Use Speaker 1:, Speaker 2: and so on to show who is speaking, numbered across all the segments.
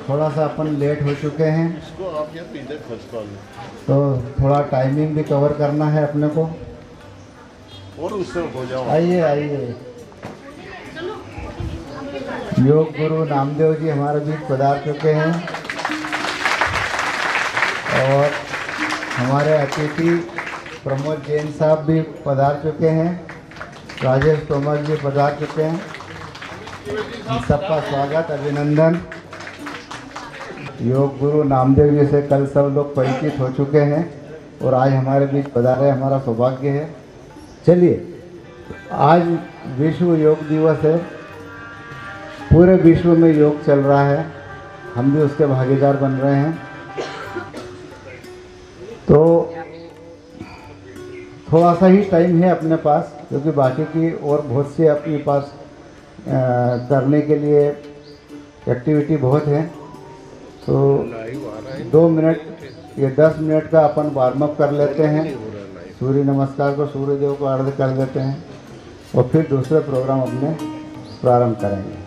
Speaker 1: थोड़ा सा अपन लेट हो चुके हैं,
Speaker 2: इसको आप यहाँ पीछे खसका लो
Speaker 1: तो थोड़ा टाइमिंग भी कवर करना है अपने को।
Speaker 2: और उससे हो जाओ।
Speaker 1: आइए आइए। योग गुरु नामदेव जी हमारे बीच पधार चुके हैं और हमारे अतिथि प्रमोद जैन साहब भी पधार चुके हैं, राजेश तोमर जी पधार चुके हैं। सबका स्वागत, अभिनंदन। योग गुरु नामदेव जी से कल सब लोग परिचित हो चुके हैं और आज हमारे बीच पधारे, हमारा सौभाग्य है। चलिए, आज विश्व योग दिवस है। पूरे विश्व में योग चल रहा है, हम भी उसके भागीदार बन रहे हैं। तो थोड़ा सा ही टाइम है अपने पास, क्योंकि बाकी की और बहुत सी अपने पास करने के लिए एक्टिविटी बहुत है। तो 2 मिनट या 10 मिनट का अपन वार्म अप कर लेते हैं। सूर्य नमस्कार को सूर्य देव को अर्घ कर देते हैं और फिर दूसरे प्रोग्राम अपने प्रारंभ करेंगे।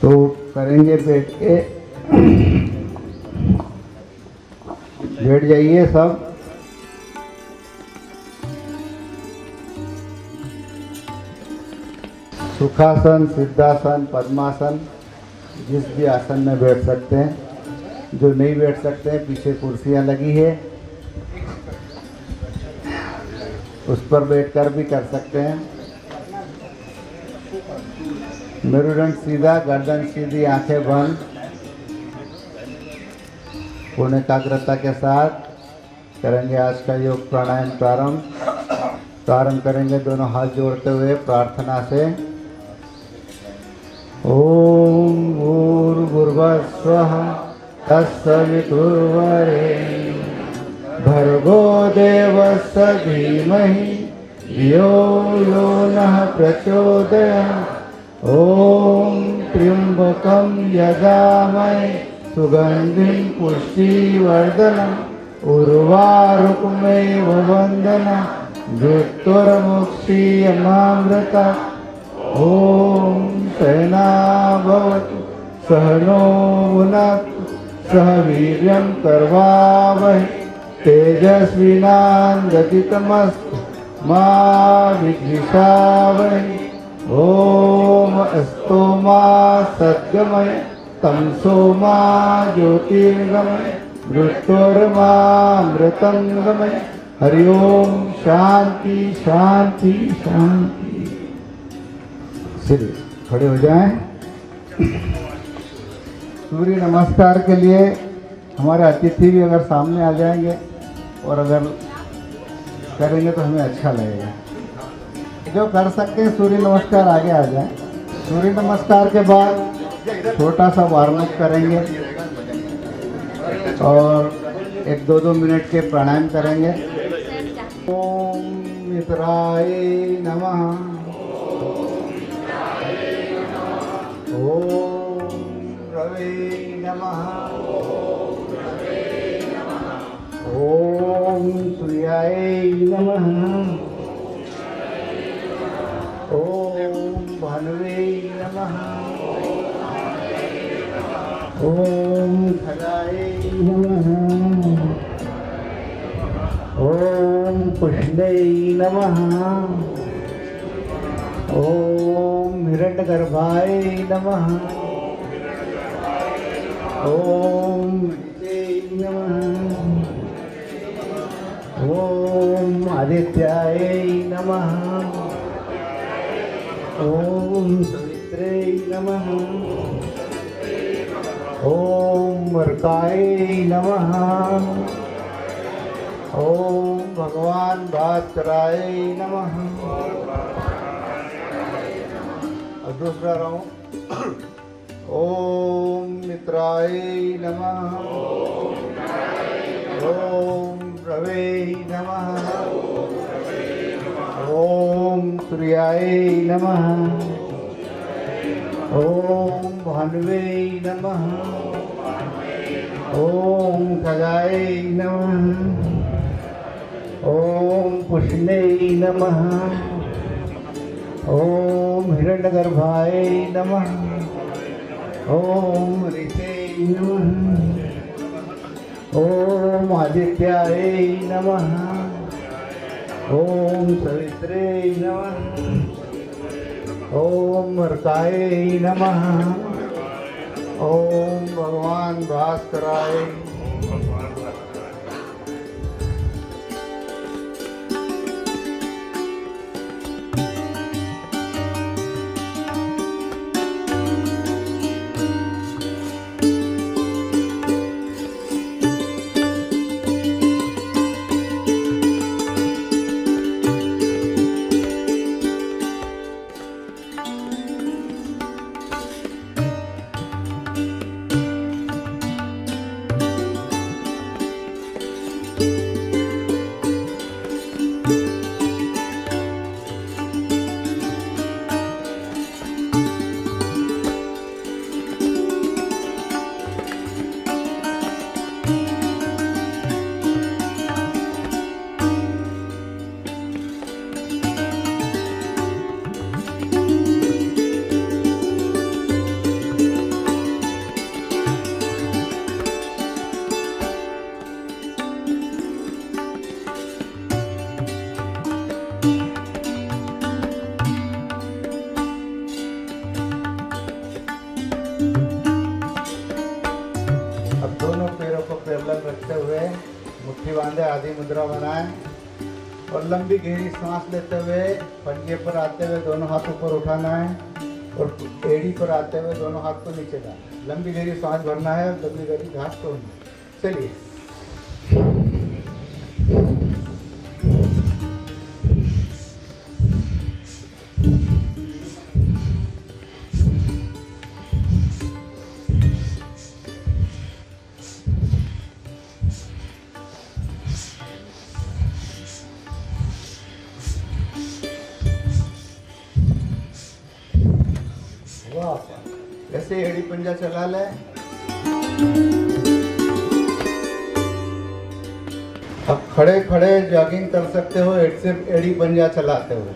Speaker 1: तो करेंगे बैठ के, बैठ जाइए सब। सुखासन, सिद्धासन, पद्मासन, जिस भी आसन में बैठ सकते हैं। जो नहीं बैठ सकते हैं, पीछे कुर्सियां लगी है, उस पर बैठकर भी कर सकते हैं। मेरुदंड सीधा, गर्दन सीधी, आंखें बंद, पूर्ण एकाग्रता के साथ करेंगे आज का योग प्राणायाम प्रारंभ करेंगे दोनों हाथ जोड़ते हुए प्रार्थना से। ओम भूर्भुवस्सुवः तत्सवितुर्वरेण्यं भर्गो देवस्य धीमहि धियो यो नः प्रचोदयात्। ओम त्र्यंबकं यजामहे सुगंधिं पुष्टिवर्धनम् उर्वारुकमेव वन्दना मृत्युर्मुक्षीयमामृतात्। ओम सहना भवतु सहनो भुनक्तु सह वीर्यं करवावहै तेजस्विनावधीतमस्तु मा विद्विषावहै। ओम अस्तोमा सद्गमय तमसो मा ज्योतिर्गमय मृत्युर्मामृतंगमय। हरि ओम। शांति शांति शांति। चलिए खड़े हो जाएं। सूर्य नमस्कार के लिए हमारे अतिथि भी अगर सामने आ जाएंगे और अगर करेंगे तो हमें अच्छा लगेगा। जो कर सकते हैं सूर्य नमस्कार आगे आ जाएं। सूर्य नमस्कार के बाद छोटा सा वार्म अप करेंगे और 1-2 मिनट के प्राणायाम करेंगे। ओम मित्राय नमः। ओम रवे नमः। ओम सूर्याय नमः। ओम भानुवे नमः। ओम खगाय नमः। ओम कृष्णे नमः। ओम हिरण्यगर्भाय नमः। ओम नमः। ओम आदित्याय नमः। ओम सवित्रे नमः। ओम वर्काय नमः। ओम भगवान भास्कराय नमः। और दूसरा राउंड। ओम मित्राय नमः। ओम रवे नमः। ओम सूर्याय नमः। ओम भानुवे नमः। ओम खगाय नमः। ओम पुष्णे नमः। ओम हिरण्यगर्भाय नमः। ओम ऋते नमः। ओम आदित्याय नमः। ओम सवित्रे नमः। ओम मर्काय नमः। ओम भगवान भास्कराय। अब दोनों पैरों को पैरेलल रखते हुए मुट्ठी बांधे आदि मुद्रा बनाएं और लंबी गहरी सांस लेते हुए पंजे पर आते हुए दोनों हाथ ऊपर उठाना है और एड़ी पर आते हुए दोनों हाथ को नीचे लाना। लंबी गहरी सांस भरना है, लंबी गहरी घास तोड़नी। चलिए वाह, ऐसे एड़ी पंजा चला ले। अब खड़े खड़े जॉगिंग कर सकते हो सिर्फ एड़ी पंजा चलाते हुए।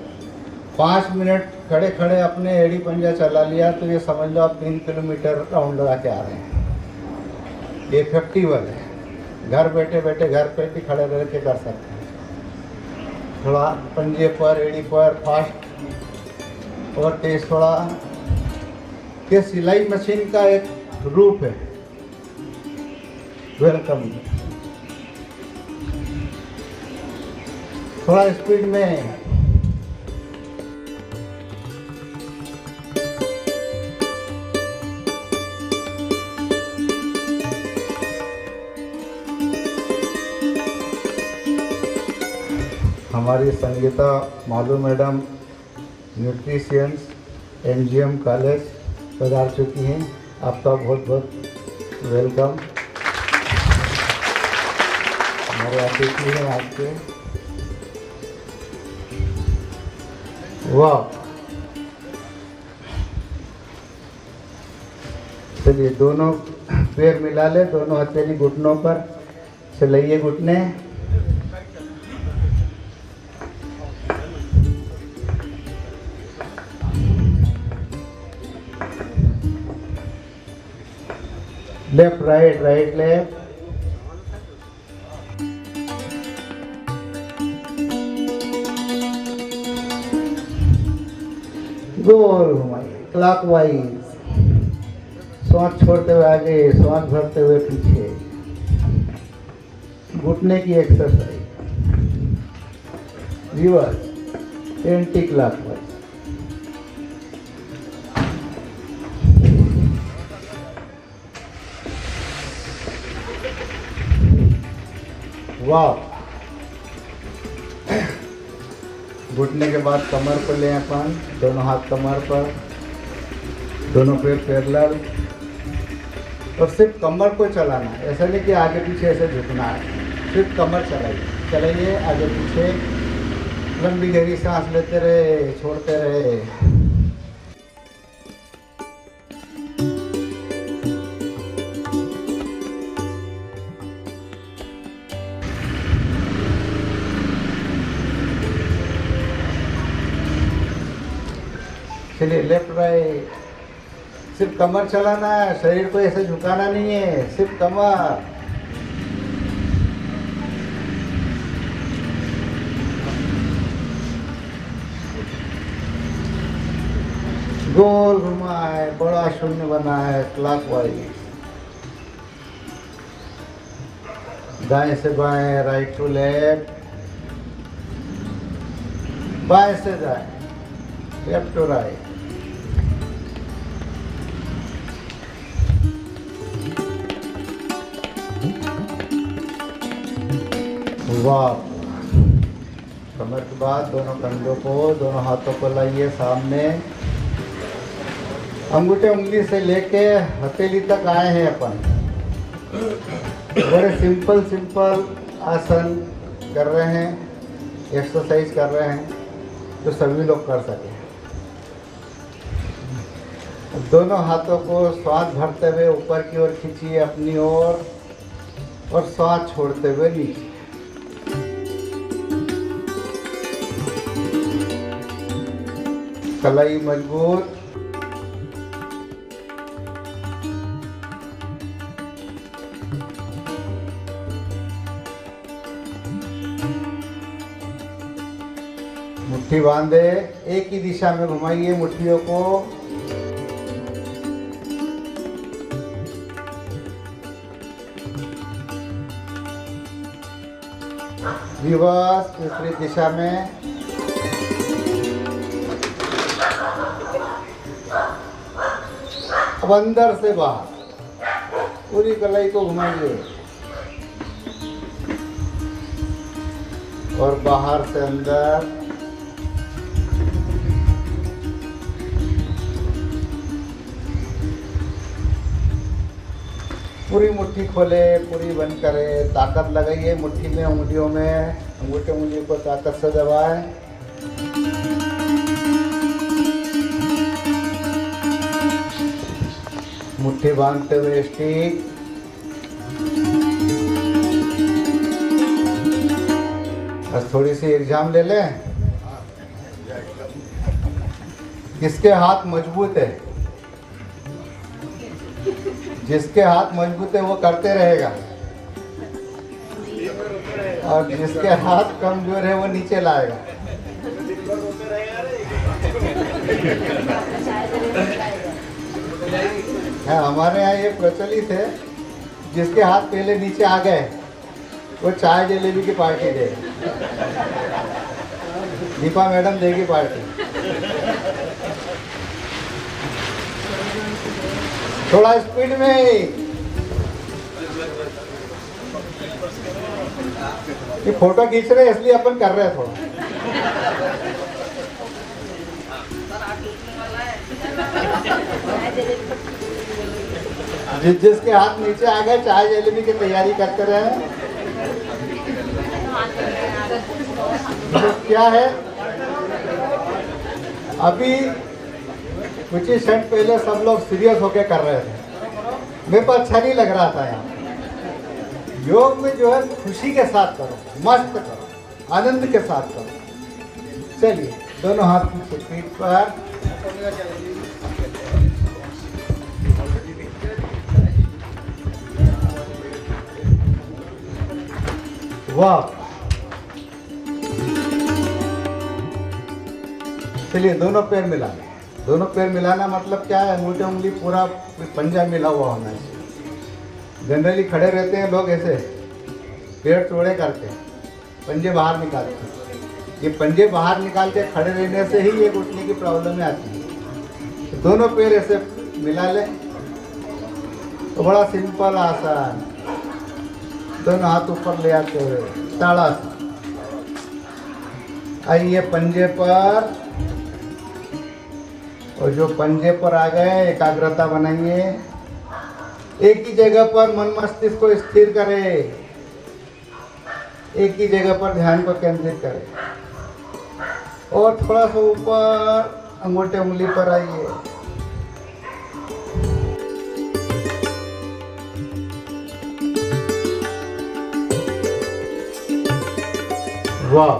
Speaker 1: 5 मिनट खड़े खड़े अपने एड़ी पंजा चला लिया तो ये समझ लो आप 3 किलोमीटर राउंड लगा के आ रहे हैं। ये इफेक्टिव है। घर बैठे बैठे घर पे भी खड़े रह के कर सकते हैं। थोड़ा पंजे पर एड़ी पर फास्ट और तेज थोड़ा। ये सिलाई मशीन का एक रूप है। वेलकम। थोड़ा स्पीड में। हमारी Sangeeta Maloo madam nutritionist MGM college पधार चुकी हैं। आपका बहुत बहुत वेलकम। हमारे अतिथि हैं आपके। वाह, चलिए दोनों पैर मिला ले, दोनों हथेली घुटनों पर चलाइए घुटने। Left right right left. गोल घुमाइए क्लॉकवाइज। सांस छोड़ते हुए आगे, सांस भरते हुए पीछे। घुटने की एक्सरसाइज। Reverse anti clockwise. वाह। घुटने के बाद कमर पर ले अपन, दोनों हाथ कमर पर, दोनों पैर पैरेलल और सिर्फ कमर को चलाना है। ऐसा नहीं कि आगे पीछे ऐसे झुकना है, सिर्फ कमर चलाइए। चलाइए आगे पीछे, लंबी गहरी सांस लेते रहे, छोड़ते रहे। चलिए लेफ्ट राइट सिर्फ कमर चलाना है, शरीर को ऐसे झुकाना नहीं है, सिर्फ कमर। गोल घुमा है, बड़ा शून्य बना है क्लॉकवाइज। दाएं से बाएं, राइट टू लेफ्ट, बाएं से दाएं, लेफ्ट टू राइट। वाह। कमर के बाद दोनों कंधों को, दोनों हाथों को लाइए सामने। अंगूठे उंगली से लेके हथेली तक आए हैं अपन। बड़े सिंपल आसन कर रहे हैं, एक्सरसाइज कर रहे हैं, जो सभी लोग कर सकें। दोनों हाथों को श्वास भरते हुए ऊपर की ओर खींचिए अपनी ओर, और श्वास छोड़ते हुए नीचे। कलाई मजबूत। मुट्ठी बांधे, एक ही दिशा में घुमाइए मुट्ठियों को। रिवर्स, विपरीत दिशा में। अब अंदर से बाहर पूरी कलाई को घुमाइए, और बाहर से अंदर। पूरी मुट्ठी खोले, पूरी बंद करें, ताकत लगाइए मुट्ठी में, उंगलियों में, अंगूठे उंगली को ताकत से दबाएं। मुट्ठी बांधते हुए स्टिक। बस थोड़ी सी एग्जाम ले लें। किसके हाथ मजबूत है? जिसके हाथ मजबूत है वो करते रहेगा, और जिसके हाथ कमजोर है वो नीचे लाएगा। हाँ, हमारे यहाँ ये प्रचलित है, जिसके हाथ पहले नीचे आ गए वो चाय जलेबी की पार्टी देगा। दीपा मैडम देगी पार्टी। थोड़ा स्पीड में। ये फोटो खींच रहे हैं इसलिए अपन कर रहे हैं थोड़ा। जिसके हाथ नीचे आ गए चाय जलेबी की तैयारी करते रहे। तो क्या है, अभी कुछ ही क्षण पहले सब लोग सीरियस होके कर रहे थे, मेरे को अच्छा नहीं लग रहा था। यहाँ योग में जो है खुशी के साथ करो, मस्त करो, आनंद के साथ करो। चलिए, दोनों हाथ पीछे पीठ पर। वाह। चलिए, दोनों पैर मिलाना। दोनों पैर मिलाना मतलब क्या है? अंगूठे उंगली पूरा पंजा मिला हुआ होना चाहिए। जनरली खड़े रहते हैं लोग ऐसे, पैर चौड़े करके पंजे बाहर निकालते हैं। ये पंजे बाहर निकाल के खड़े रहने से ही ये घुटने की प्रॉब्लम आती है। तो दोनों पैर ऐसे मिला लें तो बड़ा सिंपल आसान। दोनों हाथ ऊपर ले आते हुए ताड़ासन। आइए पंजे पर, और जो पंजे पर आ गए एकाग्रता बनाइए। एक ही जगह पर मन मस्तिष्क को स्थिर करें, एक ही जगह पर ध्यान को केंद्रित करें, और थोड़ा सा ऊपर अंगूठे उंगली पर आइए। वाह।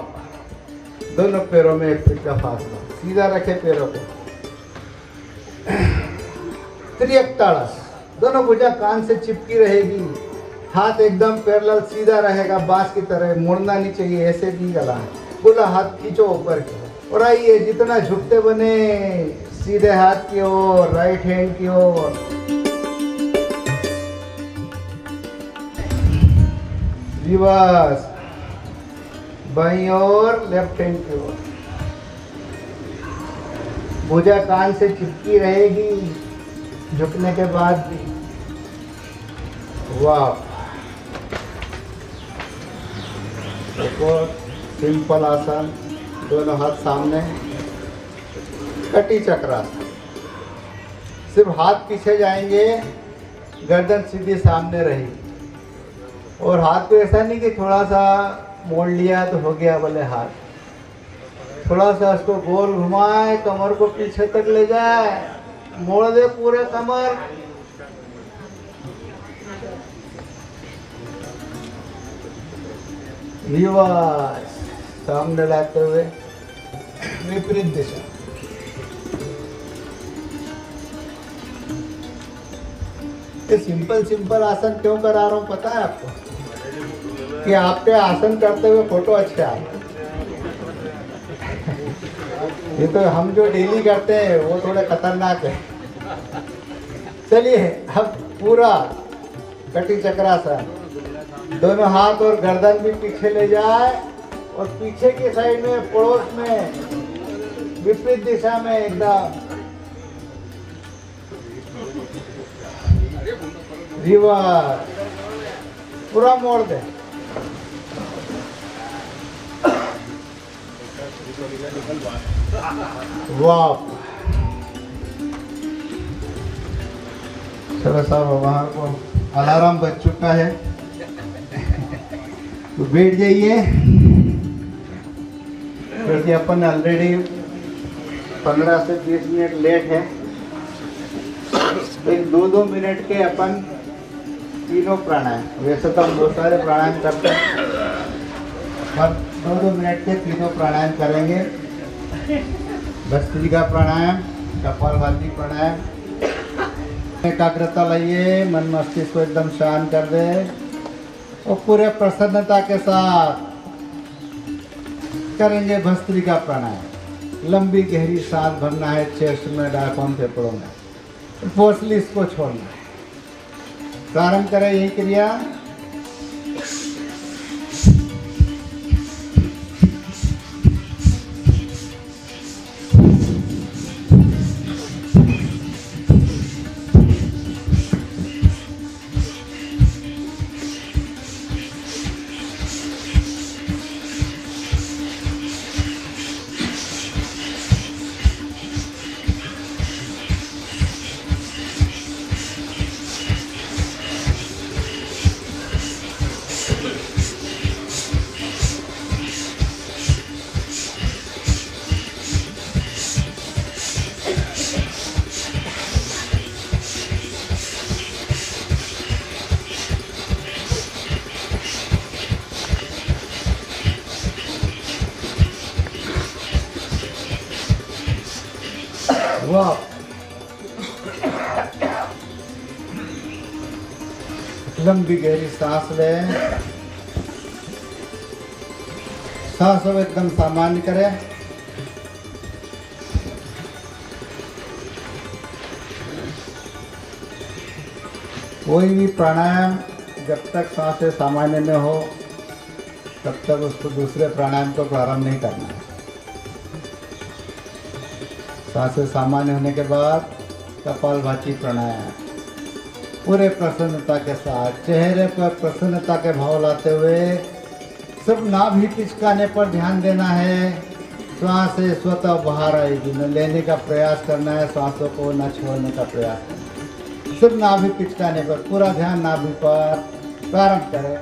Speaker 1: दोनों पैरों में 1 फीट का फासला, सीधा रखे पैरों को। त्रियक्ताड़स, दोनों भुजा कान से चिपकी रहेगी, हाथ एकदम पैरेलल सीधा रहेगा, बांस की तरह मुड़ना नहीं चाहिए, ऐसे नहीं गला। पूरा हाथ खींचो ऊपर की और आइए, जितना झुकते बने सीधे हाथ की ओर, राइट हैंड की ओर। रिवर्स, बाईं ओर, लेफ्ट हैंड की ओर। भुजा कान से चिपकी रहेगी झुकने के बाद भी। वाह, देखो सिंपल आसन, दोनों हाथ सामने, कटी चक्रासन। सिर्फ हाथ पीछे जाएंगे, गर्दन सीधी सामने रहेगी और हाथ को ऐसा नहीं कि थोड़ा सा मोड़ लिया तो हो गया बोले हाथ, थोड़ा सा उसको गोल घुमाए, कमर को पीछे तक ले जाए, मोड़ दे पूरे कमर। रिवर्स, सामने लाते हुए विपरीत दिशा। ये सिंपल आसन क्यों करा रहा हूँ पता है आपको? कि आपके आसन करते हुए फोटो अच्छे आए। ये तो हम जो डेली करते हैं वो थोड़े खतरनाक है। चलिए अब पूरा कटी चक्रासन, दोनों हाथ और गर्दन भी पीछे ले जाए और पीछे की साइड में पड़ोस में विपरीत दिशा में एकदम रिवर्स, पूरा मोड़ दे। वाह, चलो साहब वहाँ को अलार्म बज चुका है तो बैठ जाइए, क्योंकि अपन ऑलरेडी 15 से 20 मिनट लेट है। एक 2-2 मिनट के अपन तीनों प्राणायाम, वैसे तो हम बहुत सारे प्राणायाम करते हैं पर 2-2 मिनट के तीनों प्राणायाम करेंगे। भस्त्रिका प्राणायाम, कपालभाति प्राणायाम। एकाग्रता लाइए, मन मस्तिष्क को एकदम शांत कर दे और पूरे प्रसन्नता के साथ करेंगे भस्त्रिका प्राणायाम। लंबी गहरी सांस भरना है चेस्ट में, डायफ्राम फेफड़ों में, फोर्सली इसको छोड़ना है। प्रारंभ करें यही क्रिया। वाह, लंबी गहरी सांस लें, सांसों को एकदम सामान्य करें। कोई भी प्राणायाम जब तक सांसें सामान्य में हो तब तक उसको दूसरे प्राणायाम को प्रारंभ नहीं करना है। सांसें सामान्य होने के बाद कपालभाति प्राणायाम पूरे प्रसन्नता के साथ, चेहरे पर प्रसन्नता के भाव लाते हुए सिर्फ नाभि पिचकाने पर ध्यान देना है। सांसें स्वतः बाहर आएगी, न लेने का प्रयास करना है, सांसों को न छोड़ने का प्रयास करना है। सिर्फ नाभि पिचकाने पर, पूरा ध्यान नाभि पर। प्रारंभ करें।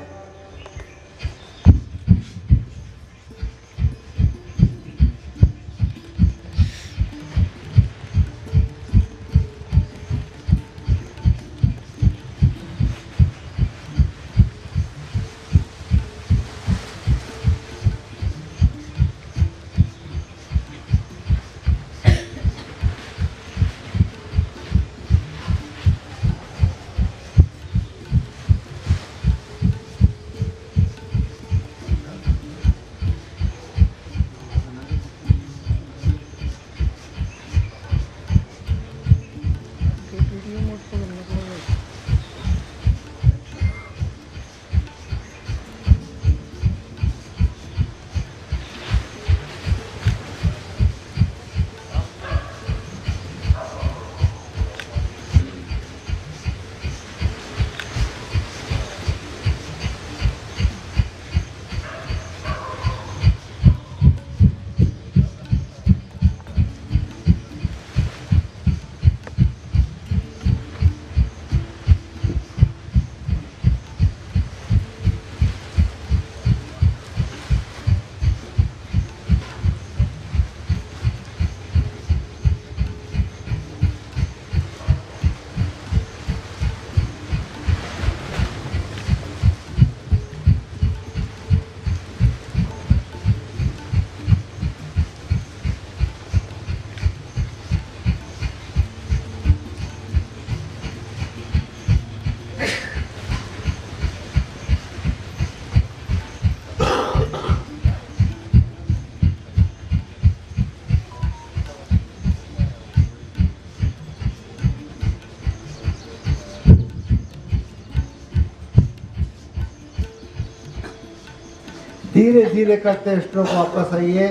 Speaker 1: धीरे धीरे करते स्ट्रोक वापस आइए।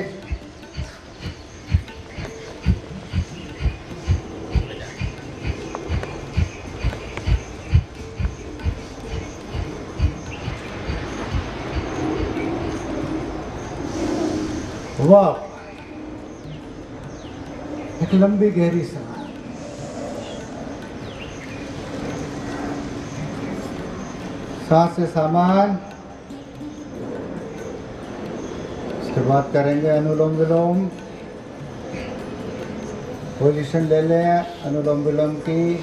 Speaker 1: वाह, एक लंबी गहरी सांस। सांस से सामान। इसके बाद करेंगे अनुलोम विलोम। पोजीशन ले लें अनुलोम विलोम की।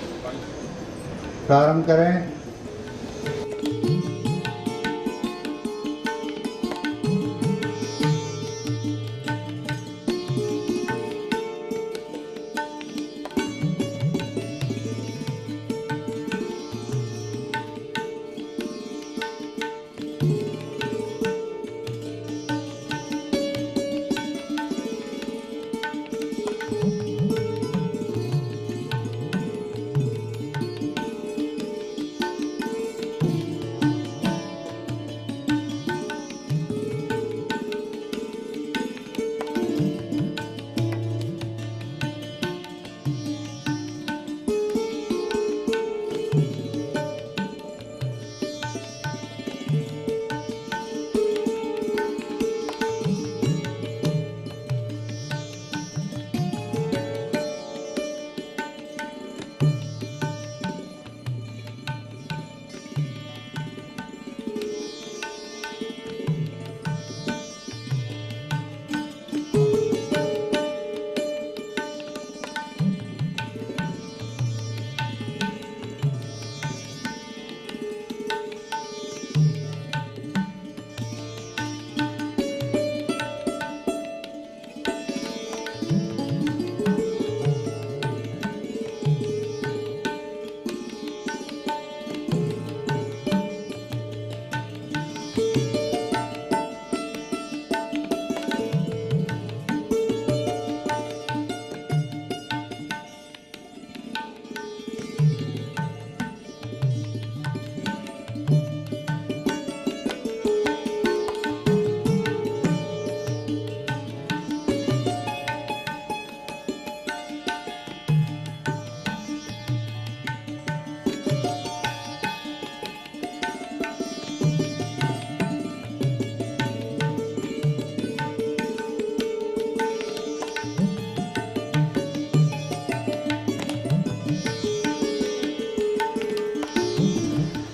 Speaker 1: प्रारंभ करें।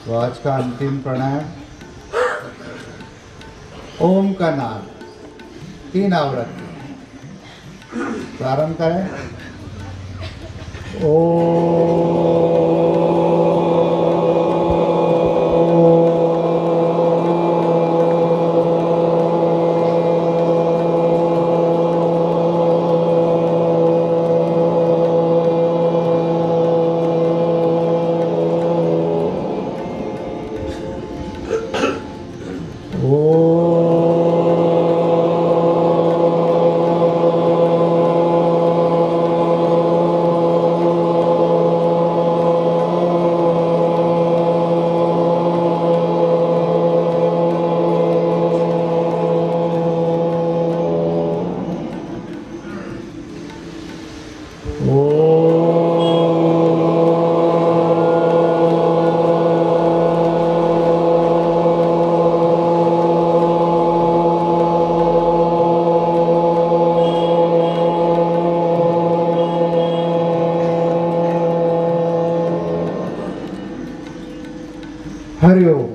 Speaker 1: तो आज का अंतिम प्राणायाम ओम का नाम 3 आवृत्ति। प्रारंभ करें। ओम। हरिओम।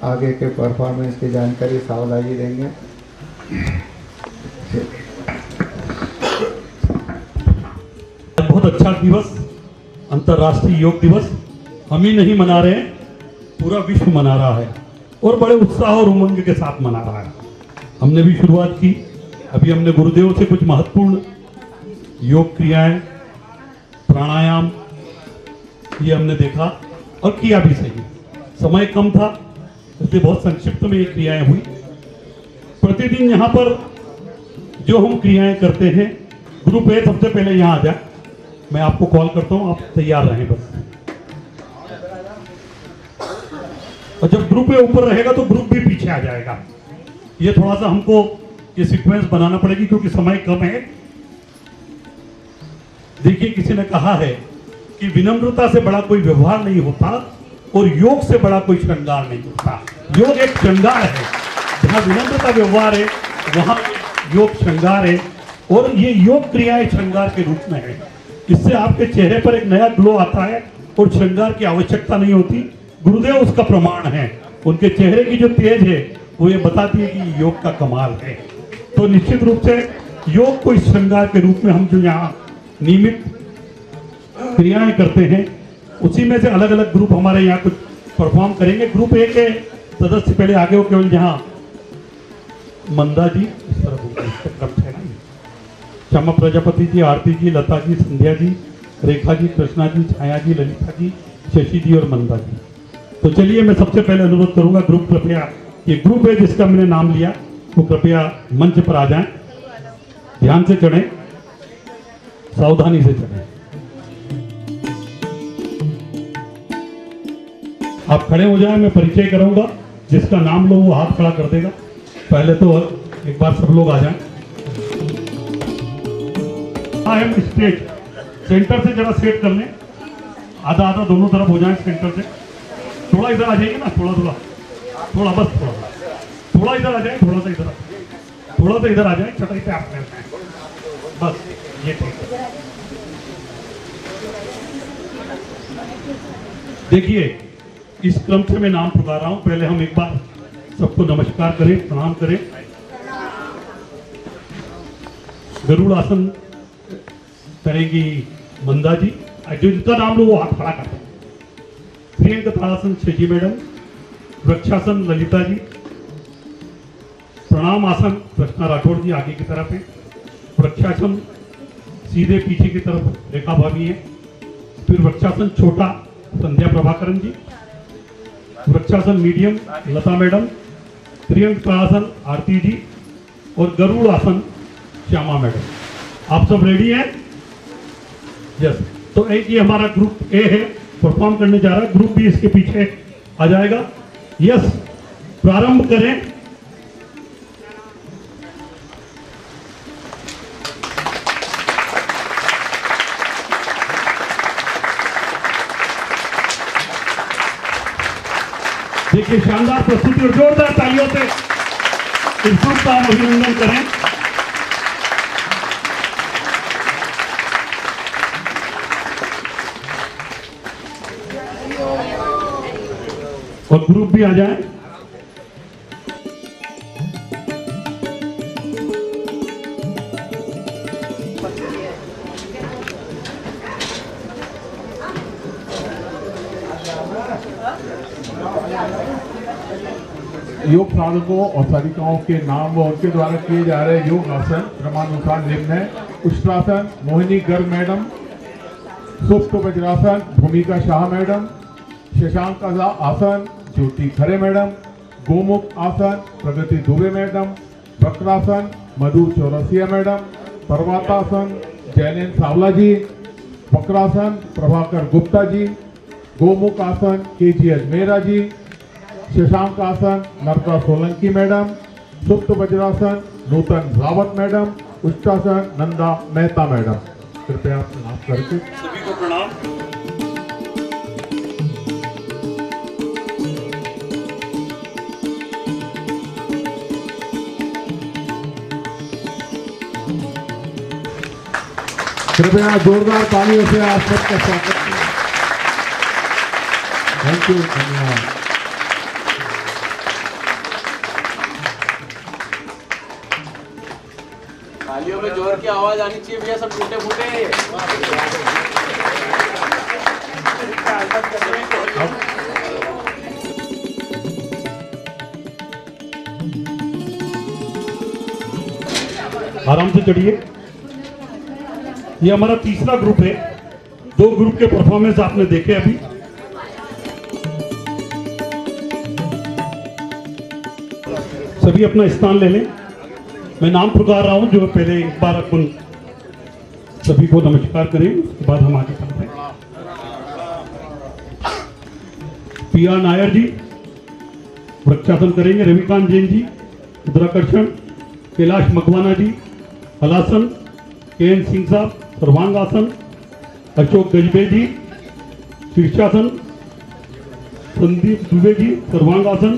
Speaker 1: आगे के परफॉर्मेंस की जानकारी सावला जी देंगे।
Speaker 3: बहुत अच्छा दिवस, अंतर्राष्ट्रीय योग दिवस हम ही नहीं मना रहे हैं, पूरा विश्व मना रहा है और बड़े उत्साह और उमंग के साथ मना रहा है। हमने भी शुरुआत की। अभी हमने गुरुदेव से कुछ महत्वपूर्ण योग क्रियाएं, प्राणायाम ये हमने देखा और किया भी सही। समय कम था इसलिए बहुत संक्षिप्त में ये क्रियाएं हुई। प्रतिदिन यहाँ पर जो हम क्रियाएं करते हैं, ग्रुप ए सबसे पहले यहाँ आ जाए, मैं आपको कॉल करता हूँ, आप तैयार रहें बस। और जब ग्रुप ए ऊपर रहेगा तो ग्रुप बी पीछे आ जाएगा। ये थोड़ा सा हमको ये सीक्वेंस बनाना पड़ेगी क्योंकि समय कम है। देखिए, किसी ने कहा है कि विनम्रता से बड़ा कोई व्यवहार नहीं होता और योग से बड़ा कोई श्रृंगार नहीं होता। योग एक श्रृंगार है, जहाँ विनम्रता व्यवहार है वहाँ योग श्रृंगार है, और ये योग क्रियाएं श्रृंगार के रूप में है। इससे आपके चेहरे पर एक नया ग्लो आता है और श्रृंगार की आवश्यकता नहीं होती। गुरुदेव उसका प्रमाण है, उनके चेहरे की जो तेज है वो ये बताती है कि योग का कमाल है। तो निश्चित रूप से योग को इस श्रृंगार के रूप में हम जो यहाँ नियमित क्रियाएं करते हैं, उसी में से अलग अलग ग्रुप हमारे यहाँ कुछ परफॉर्म करेंगे। ग्रुप ए के सदस्य पहले आगे हो, केवल यहाँ मंदा जी इस तरह श्यामा प्रजापति जी, आरती जी, लता जी, संध्या जी, रेखा जी, कृष्णा जी, छाया जी, ललिता जी, शशि जी और मंदा जी। तो चलिए, मैं सबसे पहले अनुरोध करूंगा ग्रुप कृपया, ये ग्रुप है जिसका मैंने नाम लिया, वो कृपया मंच पर आ जाएं। ध्यान से चढ़ें, सावधानी से चढ़ें। आप खड़े हो जाएं, मैं परिचय कराऊंगा। जिसका नाम लो वो हाथ खड़ा कर देगा। पहले तो एक बार सब लोग आ जाएं। हम स्टेज सेंटर से जरा सेट कर लें, आधा आधा दोनों तरफ हो जाए सेंटर से। थोड़ा इधर आ जाएंगे ना, थोड़ा थोड़ा थोड़ा, बस थोड़ा इधर आ जाए, थोड़ा सा इधर आ जाए, चटाई पे आप बैठते हैं, बस ये ठीक है। देखिए, इस क्रम से मैं नाम पुकार रहा हूं। पहले हम एक बार सबको नमस्कार करें, प्रणाम करें। गरुड़ आसन करेंगी मंदा जी, जो जिसका नाम लो वो हाथ खड़ा करते हैं। प्रियंक ताड़ासन शशि मैडम, वृक्षासन ललिता जी, प्रणाम आसन कृष्णा राठौड़ जी आगे की तरफ है, वृक्षासन सीधे पीछे की तरफ रेखा भाभी है, फिर वृक्षासन छोटा संध्या प्रभाकरन जी, वृक्षासन मीडियम लता मैडम, त्रियंक ताड़ासन आरती जी और गरुड़ आसन श्यामा मैडम। आप सब रेडी हैं? यस। तो एक ये हमारा ग्रुप ए है, परफॉर्म करने जा रहा है। ग्रुप बी इसके पीछे आ जाएगा। यस, प्रारंभ करें। देखिए, शानदार प्रस्तुति और जोरदार तालियों से इस ग्रुप का हम अभिनंदन करें। और ग्रुप भी आ जाए।
Speaker 4: योग साधकों और साधिकाओं के नाम व उनके द्वारा किए जा रहे योग आसन क्रमानुसार निम्न है। उष्ट्रासन मोहिनी गर्ग मैडम, सुप्त वज्रासन भूमिका शाह मैडम, शशांक आसन ज्योति खरे मैडम, गोमुख आसन प्रगति दुबे मैडम, वक्रासन मधु चौरसिया मैडम, पर्वतासन जैनेन सावला जी, वक्रासन प्रभाकर गुप्ता जी, गोमुख आसन KG अजमेरा जी, शशांक आसन नरका सोलंकी मैडम, सुप्त वज्रासन नूतन रावत मैडम, उष्ट्रासन नंदा मेहता मैडम। कृपया आप करके
Speaker 3: सभी को प्रणाम।
Speaker 4: कृपया जोरदार तालियों से आप सबका स्वागत करें। थैंक यू, धन्यवाद।
Speaker 5: तालियों में जोर की आवाज आनी चाहिए भैया, सब टूटे फूटे।
Speaker 3: आराम से चढ़िए। ये हमारा तीसरा ग्रुप है। 2 ग्रुप के परफॉर्मेंस आपने देखे अभी। सभी अपना स्थान ले लें। मैं नाम पुकार रहा हूं, जो पहले एक बार अपन सभी को नमस्कार करें, उसके बाद हम आगे चलते हैं। PR नायर जी, वृक्षासन करेंगे रविकांत जैन जी, रुद्राकर्षण, कैलाश मकवाना जी, हलासन, के.एन. सिंह साहब, सर्वांगासन, अशोक गजबे जी, शीर्षासन, संदीप दुबे जी, सर्वांगासन,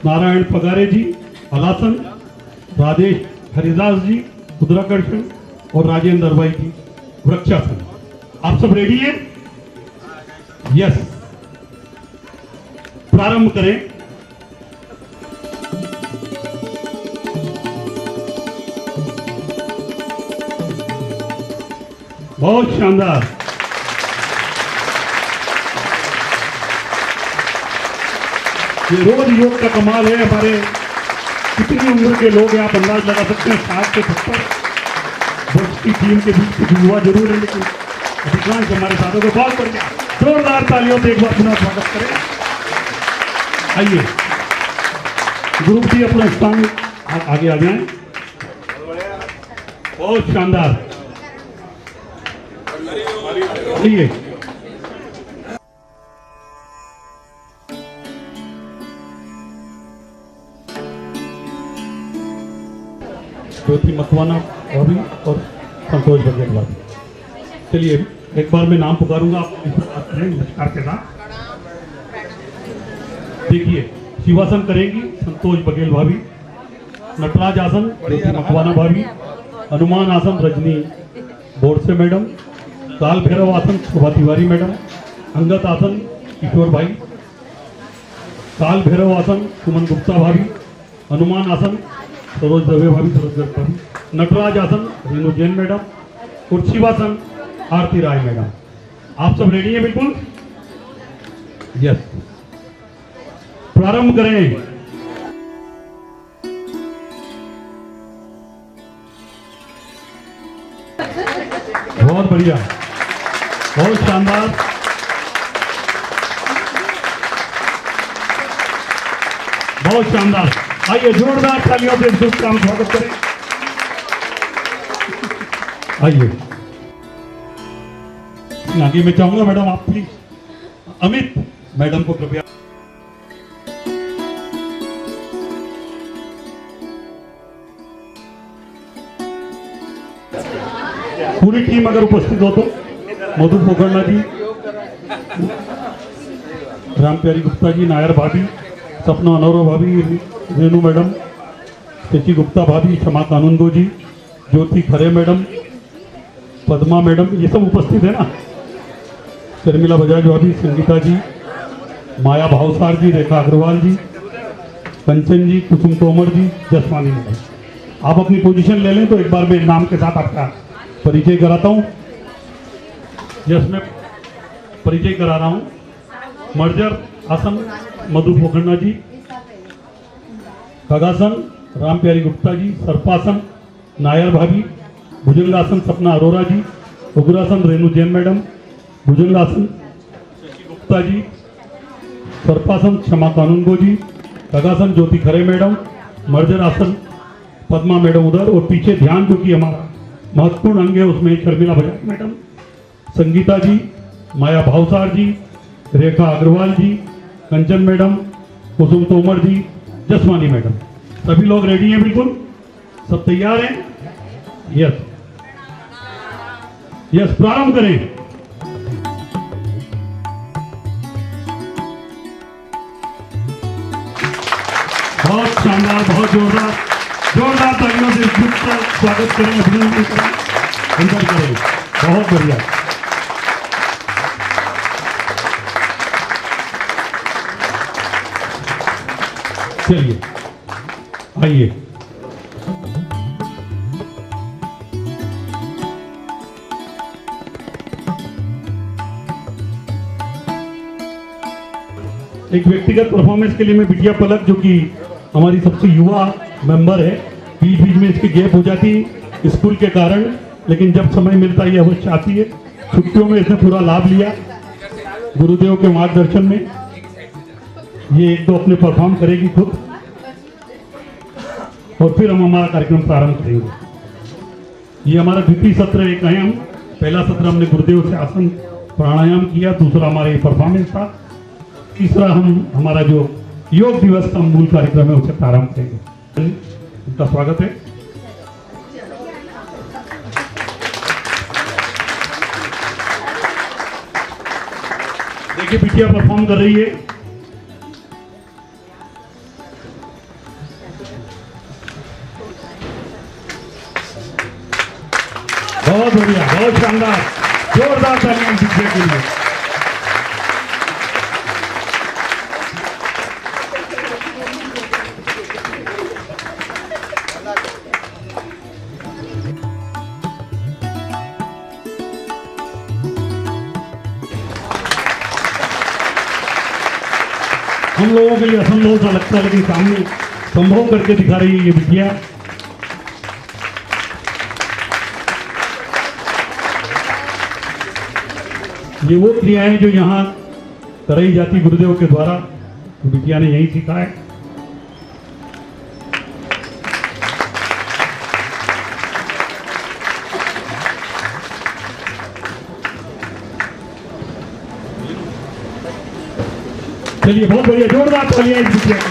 Speaker 3: नारायण पगारे जी, हलासन, राजेश हरिदास जी, रुद्राकर्षण और राजेंद्र भाई जी, वृक्षासन। आप सब रेडी हैं? यस, प्रारंभ करें। बहुत शानदार। ये रोज योग का कमाल है। हमारे कितनी उम्र के लोग हैं आप अंदाज लगा सकते हैं, 60 से 70 वर्ष की टीम के बीच कुछ युवा जरूर है, लेकिन अधिकांश हमारे साथों को बहुत बढ़िया जोरदार तालियों से एक बार पुनः स्वागत करें। आइए ग्रुप भी अपना स्थान आगे आ जाए। बहुत शानदार। आइए ज्योति मकवाना भाभी और संतोष बघेल भाभी। चलिए एक बार मैं नाम पुकारूंगा, आप नमस्कार के साथ देखिए। शिवासन करेंगी संतोष बघेल भाभी, नटराज आसन ज्योति मकवाना भाभी, हनुमान आसन रजनी बोरसे मैडम, काल भैरव आसन शोभा तिवारी मैडम, अंगत आसन किशोर भाई, काल भैरव आसन सुमन गुप्ता भाभी, हनुमान आसन सरोज दवे भाभी, सरोज गर्ग भाभी, नटराज आसन रेणु जैन मैडम और शिवासन आरती राय मैडम। आप सब रेडी हैं बिल्कुल? यस, प्रारंभ करें। बहुत बढ़िया, बहुत शानदार। बहुत शानदार। आइए जोरदार तालियों से शुभ काम स्वागत करें। आइए आगे मैं चाहूंगा मैडम आप प्लीज, अमित मैडम को कृपया। पूरी टीम अगर उपस्थित हो तो मधु पोखरना जी, राम प्यारी गुप्ता जी, नायर भाभी, सपना अनोरा भाभी, रेणु मैडम, शशि गुप्ता भाभी, क्षमा कानूनगो जी, ज्योति खरे मैडम, पद्मा मैडम, ये सब उपस्थित है ना। शर्मिला बजाज भाभी, संगीता जी, माया भावसार जी, रेखा अग्रवाल जी, कंचन जी, कुसुम तोमर जी, जसवानी मैडम। आप अपनी पोजीशन ले लें तो एक बार मैं नाम के साथ आपका परिचय कराता हूँ। यस, मैं परिचय करा रहा हूँ। मर्जर आसन मधु पोखरना जी, खगासन राम प्यारी गुप्ता जी, सर्पासन नायर भाभी, भुजंगासन सपना अरोरा जी, उग्रासन रेणु जैन मैडम, भुजंगासन शशि गुप्ता जी, सर्पासन क्षमा कानूनगो जी, खगासन ज्योति खरे मैडम, मर्जर आसन पद्मा मैडम उधर, और पीछे ध्यान जो कि हमारा महत्वपूर्ण अंग है उसमें शर्मिला बजाज मैडम, संगीता जी, माया भावसार जी, रेखा अग्रवाल जी, कंचन मैडम, कुसुम तोमर जी, जसवानी मैडम। सभी लोग रेडी हैं बिल्कुल? सब तैयार हैं? यस यस, प्रारंभ करें। बहुत शानदार, बहुत जोरदार, जोरदार तालियों से स्वागत करें, अभिनंदन करें। बहुत बढ़िया। चलिए आइए, एक व्यक्तिगत परफॉर्मेंस के लिए मैं बिटिया पलक, जो कि हमारी सबसे युवा मेंबर है, बीच बीच में इसकी गैप हो जाती स्कूल के कारण, लेकिन जब समय मिलता है अवश्य आती है। छुट्टियों में इसने पूरा लाभ लिया गुरुदेव के मार्गदर्शन में। ये एक दो अपने परफॉर्म करेगी खुद और फिर हम हमारा कार्यक्रम प्रारंभ करेंगे। ये हमारा द्वितीय सत्र एक है। हम पहला सत्र हमने गुरुदेव से आसन प्राणायाम किया, दूसरा हमारा ये परफॉर्मेंस था, तीसरा हमारा जो योग दिवस का मूल कार्यक्रम है उसे प्रारंभ करेंगे। उनका स्वागत है। देखिए बिटिया परफॉर्म कर रही है। बहुत बढ़िया, बहुत शानदार, जोरदार तालियां बिटिया के लिए। हम लोगों के लिए असंभव सा लगता है, लेकिन सामने संभव करके दिखा रही है ये बिटिया। ये वो क्रियाएं जो यहाँ कराई जाती गुरुदेव के द्वारा, बिटिया ने यही सीखा है। चलिए बहुत बढ़िया, जोरदार तालियां इस बिटिया के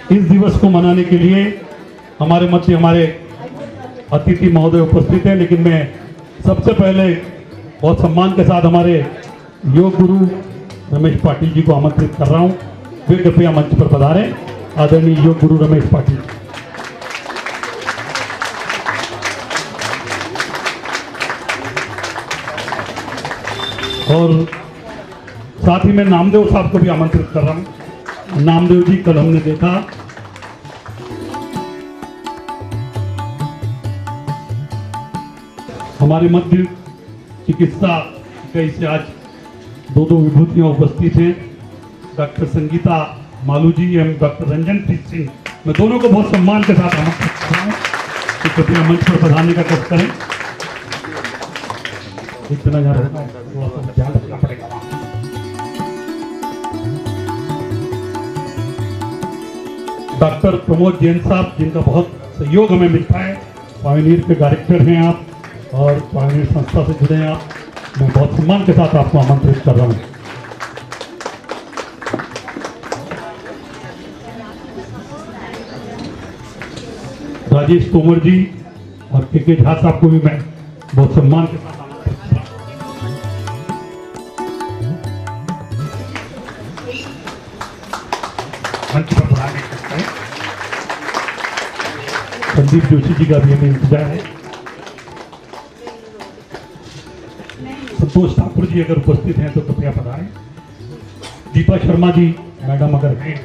Speaker 3: लिए। इस दिवस को मनाने के लिए हमारे मध्य हमारे अतिथि महोदय उपस्थित हैं, लेकिन मैं सबसे पहले बहुत सम्मान के साथ हमारे योग गुरु रमेश पाटिल जी को आमंत्रित कर रहा हूं। वे कृपया मंच पर पधारें। आदरणीय योग गुरु रमेश पाटिल। और साथ ही मैं नामदेव साहब को भी आमंत्रित कर रहा हूं। नामदेव जी कल हमने देखा, हमारे मध्य चिकित्सा इकाई से आज दो विभूतियां उपस्थित हैं, डॉक्टर संगीता मालू जी एवं डॉक्टर रंजनप्रीत सिंह। मैं दोनों को बहुत सम्मान के साथ आमंत्रित कर रहा हूं कि कृपया मंच पर पधारने का कष्ट करें। इतना ध्यान रखना पड़ेगा। डॉक्टर प्रमोद जैन साहब, जिनका बहुत सहयोग हमें मिलता है, पायनियर के डायरेक्टर हैं आप और पायनियर संस्था से जुड़े हैं आप। मैं बहुत सम्मान के साथ आपको आमंत्रित कर रहा हूं। राजेश तोमर जी और के झा साहब को भी मैं बहुत सम्मान के साथ आमंत्रित कर रहा हूं। मंच पर बुलाने सकते हैं। संदीप जोशी जी का भी हमें इंतजार है। संतोष ठाकुर जी अगर उपस्थित हैं तो कृपया पधारें। दीपा शर्मा जी मैडम अगर हैं।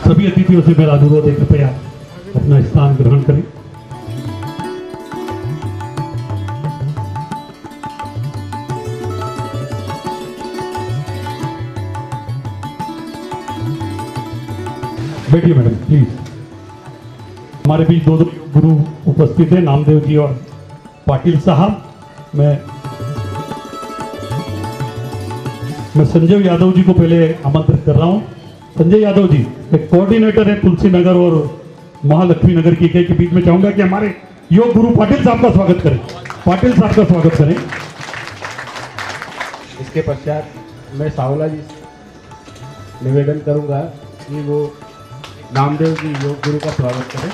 Speaker 3: सभी अतिथियों से मेरा अनुरोध है, कृपया अपना स्थान ग्रहण करें। बैठिए मैडम प्लीज। हमारे बीच दो गुरु उपस्थित हैं, नामदेव जी और पाटिल साहब। मैं संजय यादव जी को पहले आमंत्रित कर रहा हूं। संजय यादव जी एक कोऑर्डिनेटर है तुलसी नगर और महालक्ष्मी नगर की इकाई के बीच में। चाहूंगा कि हमारे योग गुरु पाटिल साहब का स्वागत करें। पाटिल साहब का स्वागत करें।
Speaker 6: इसके पश्चात मैं सावला जी से निवेदन करूंगा कि वो नामदेव जी योग गुरु का स्वागत करें।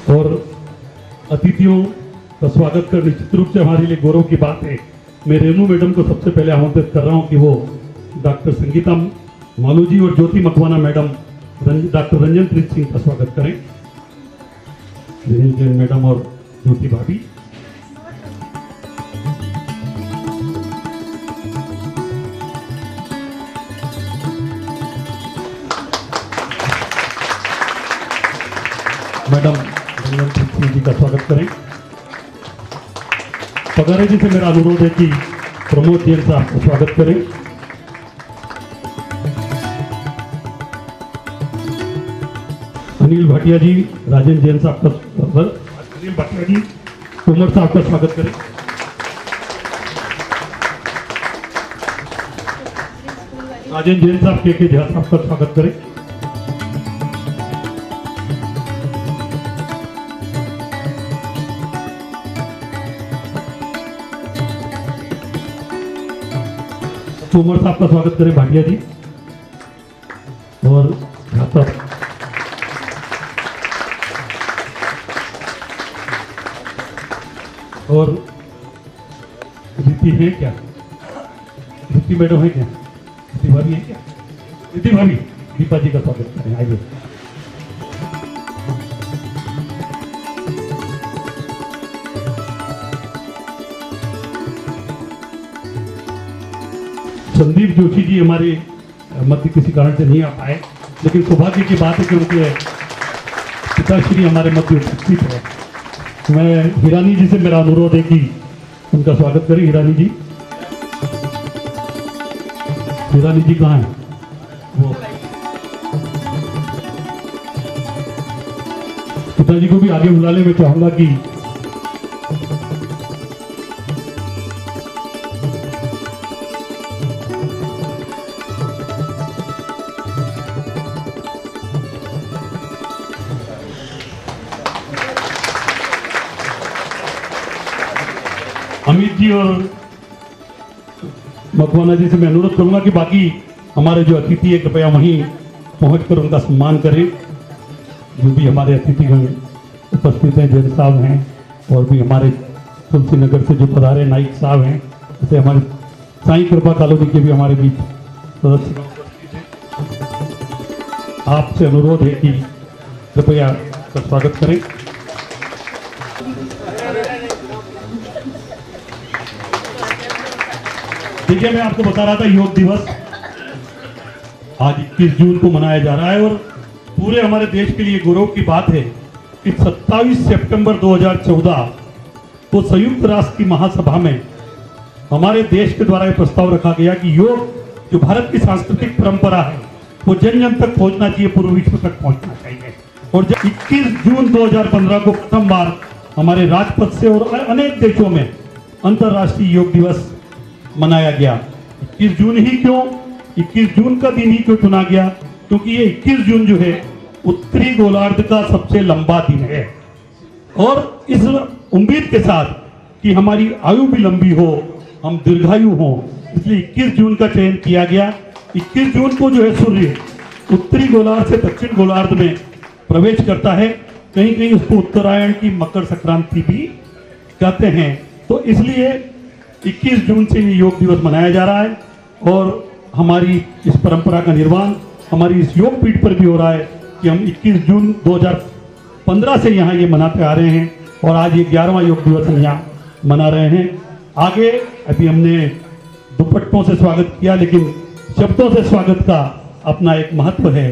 Speaker 3: और अतिथियों का स्वागत कर निश्चित रूप से हमारे लिए गौरव की बात है। मैं रेनू मैडम को सबसे पहले आमंत्रित कर रहा हूं कि वो डॉक्टर संगीता मालू जी और ज्योति मकवाना मैडम डॉक्टर रंजनप्रीत सिंह का स्वागत करें। जैन मैडम और ज्योति भाभी। मैडम रंजन सिंह जी का स्वागत करें। पगारे जी से मेरा अनुरोध है कि प्रमोद जैन साहब का स्वागत करें। अनिल भाटिया जी, राजेंद्र जैन साहब का, अनिल भाटिया जी, कुमार साहब का स्वागत करें। राजेंद्र जैन साहब के झा साहब का स्वागत करें। कुमार साहब का स्वागत करें भाटिया जी और झा साहब। और रीति है क्या? रीति मैडम है क्या? रीति भाभी है क्या? रीति भाभी, दीपा जी का स्वागत करें। आइए। संदीप जोशी जी हमारे मध्य किसी कारण से नहीं आ पाए, लेकिन सौभाग्य की बात है कि उनके पिताश्री हमारे मध्य उपस्थित है। मैं हिरानी जी से मेरा अनुरोध है कि उनका स्वागत करें। हिरानी जी, हिरानी जी कहाँ हैं? वो पिताजी को भी आगे बुला ले। मैं चाहूंगा कि अमित जी और मकवाना जी से मैं अनुरोध करूंगा कि बाकी हमारे जो अतिथि है कृपया वहीं पहुंचकर उनका सम्मान करें। जो भी हमारे अतिथिगण उपस्थित हैं, जैन साहब हैं और भी हमारे तुलसी नगर से जो पधारे नाइक साहब हैं, जैसे हमारे साईं कृपा कॉलोनी के भी हमारे बीच सदस्य उपस्थित हैं। आपसे अनुरोध है कि कृपया स्वागत करें। देखिए, मैं आपको बता रहा था योग दिवस आज 21 जून को मनाया जा रहा है और पूरे हमारे देश के लिए गौरव की बात है कि 27 सितंबर 2014 को संयुक्त राष्ट्र की महासभा में हमारे देश के द्वारा यह प्रस्ताव रखा गया कि योग जो भारत की सांस्कृतिक परंपरा है वो जन जन तक पहुंचना चाहिए, पूरे विश्व तक पहुंचना चाहिए। और जब 21 जून 2015 को प्रथम बार हमारे राजपथ से और अनेक देशों में अंतर्राष्ट्रीय योग दिवस मनाया गया। 21 जून ही क्यों? 21 जून का दिन ही क्यों चुना गया? क्योंकि ये 21 जून जो है उत्तरी गोलार्ध का सबसे लंबा दिन है और इस उम्मीद के साथ कि हमारी आयु भी लंबी हो, हम दीर्घायु हो, इसलिए 21 जून का चयन किया गया। 21 जून को जो है सूर्य उत्तरी गोलार्ध से दक्षिण गोलार्ध में प्रवेश करता है। कहीं कहीं उसको उत्तरायण की मकर संक्रांति भी कहते हैं। तो इसलिए 21 जून से ये योग दिवस मनाया जा रहा है और हमारी इस परंपरा का निर्माण हमारी इस योग पीठ पर भी हो रहा है कि हम 21 जून 2015 से यहाँ ये मनाते आ रहे हैं और आज ये 11वां योग दिवस हम यहाँ मना रहे हैं। आगे अभी हमने दुपट्टों से स्वागत किया, लेकिन शब्दों से स्वागत का अपना एक महत्व है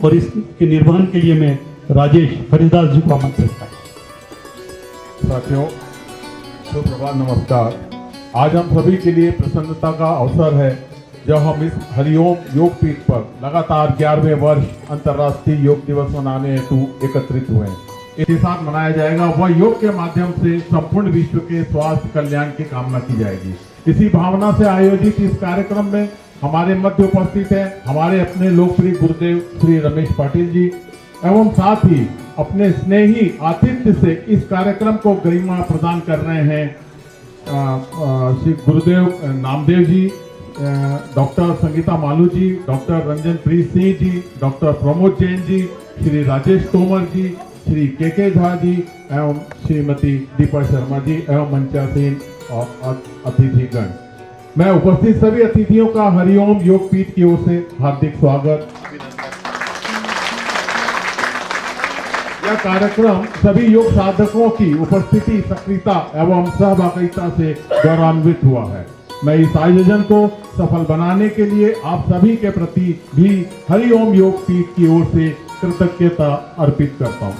Speaker 3: और इसके निर्वहन के लिए मैं राजेश हरिदास जी को आमंत्रित करता हूं।
Speaker 4: साथियों, सुप्रभात, नमस्कार। आज हम सभी के लिए प्रसन्नता का अवसर है जब हम इस हरिओम योग पीठ पर लगातार 11वें वर्ष अंतर्राष्ट्रीय योग दिवस मनाने हेतु एकत्रित हुए हैं। इसके साथ मनाया जाएगा वह योग के माध्यम से संपूर्ण विश्व के स्वास्थ्य कल्याण की कामना की जाएगी। इसी भावना से आयोजित इस कार्यक्रम में हमारे मध्य उपस्थित है हमारे अपने लोकप्रिय गुरुदेव श्री रमेश पाटिल जी एवं साथ ही अपने स्नेही आतिथ्य से इस कार्यक्रम को गरिमा प्रदान कर रहे हैं श्री गुरुदेव नामदेव जी, डॉक्टर संगीता मालू जी, डॉक्टर रंजन प्रीत सिंह जी, डॉक्टर प्रमोद जैन जी, श्री राजेश तोमर जी, श्री के झा जी एवं श्रीमती दीपा शर्मा जी एवं मंचासीन और अतिथिगण। मैं उपस्थित सभी अतिथियों का हरिओम योग पीठ की ओर से हार्दिक स्वागत। यह कार्यक्रम सभी योग साधकों की उपस्थिति, सक्रियता एवं सहभागिता से गौरवान्वित हुआ है। मैं इस आयोजन को सफल बनाने के लिए आप सभी के प्रति भी हरिओम योग पीठ की ओर से कृतज्ञता अर्पित करता हूं।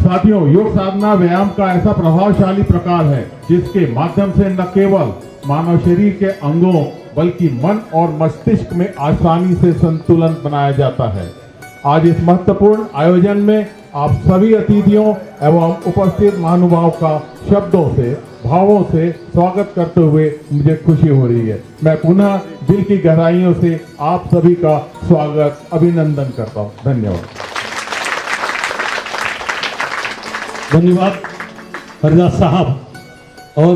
Speaker 4: साथियों, योग साधना व्यायाम का ऐसा प्रभावशाली प्रकार है जिसके माध्यम से न केवल मानव शरीर के अंगों बल्कि मन और मस्तिष्क में आसानी से संतुलन बनाया जाता है। आज इस महत्वपूर्ण आयोजन में आप सभी अतिथियों एवं उपस्थित महानुभाव का शब्दों से, भावों से स्वागत करते हुए मुझे खुशी हो रही है। मैं पुनः दिल की गहराइयों से आप सभी का स्वागत, अभिनंदन करता हूँ। धन्यवाद।
Speaker 3: धन्यवाद हरिदास साहब। और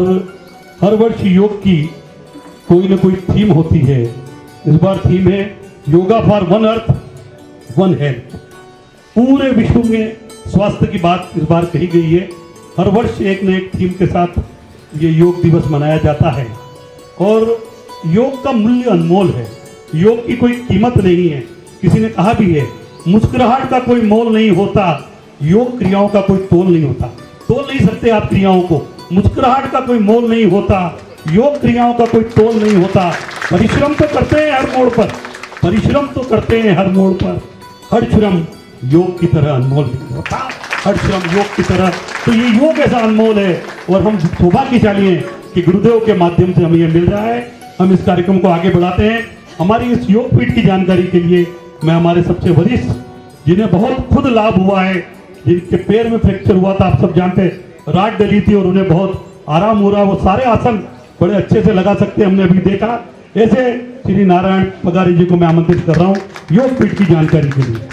Speaker 3: हर वर्ष योग की कोई न कोई थीम होती है। इस बार थीम है yoga for one earth one health. पूरे विश्व में स्वास्थ्य की बात इस बार कही गई है। हर वर्ष एक न एक थीम के साथ ये योग दिवस मनाया जाता है और योग का मूल्य अनमोल है। योग की कोई कीमत नहीं है। किसी ने कहा भी है, मुस्कुराहट का कोई मोल नहीं होता, योग क्रियाओं का कोई तोल नहीं होता। तोल नहीं सकते आप क्रियाओं को। मुस्कुराहट का कोई मोल नहीं होता, योग क्रियाओं का कोई तोल नहीं होता। परिश्रम तो करते हैं हर मोड़ पर, परिश्रम तो करते हैं हर मोड़ पर। हर श्रम योग की तरह अनमोल नहीं होता, हर श्रम योग की तरह। तो ये योग ऐसा अनमोल है और हम सौभाग्यशाली हैं कि गुरुदेव के माध्यम से हमें ये मिल रहा है। हम इस कार्यक्रम को आगे बढ़ाते हैं। हमारी इस योग पीठ की जानकारी के लिए मैं हमारे सबसे वरिष्ठ, जिन्हें बहुत खुद लाभ हुआ है, जिनके पैर में फ्रैक्चर हुआ था, आप सब जानते हैं, रात डली थी और उन्हें बहुत आराम हो रहा, वो सारे आसन बड़े अच्छे से लगा सकते हैं, हमने अभी देखा। ऐसे श्री नारायण पगारी जी को मैं आमंत्रित कर रहा हूँ योग पीठ की जानकारी के लिए।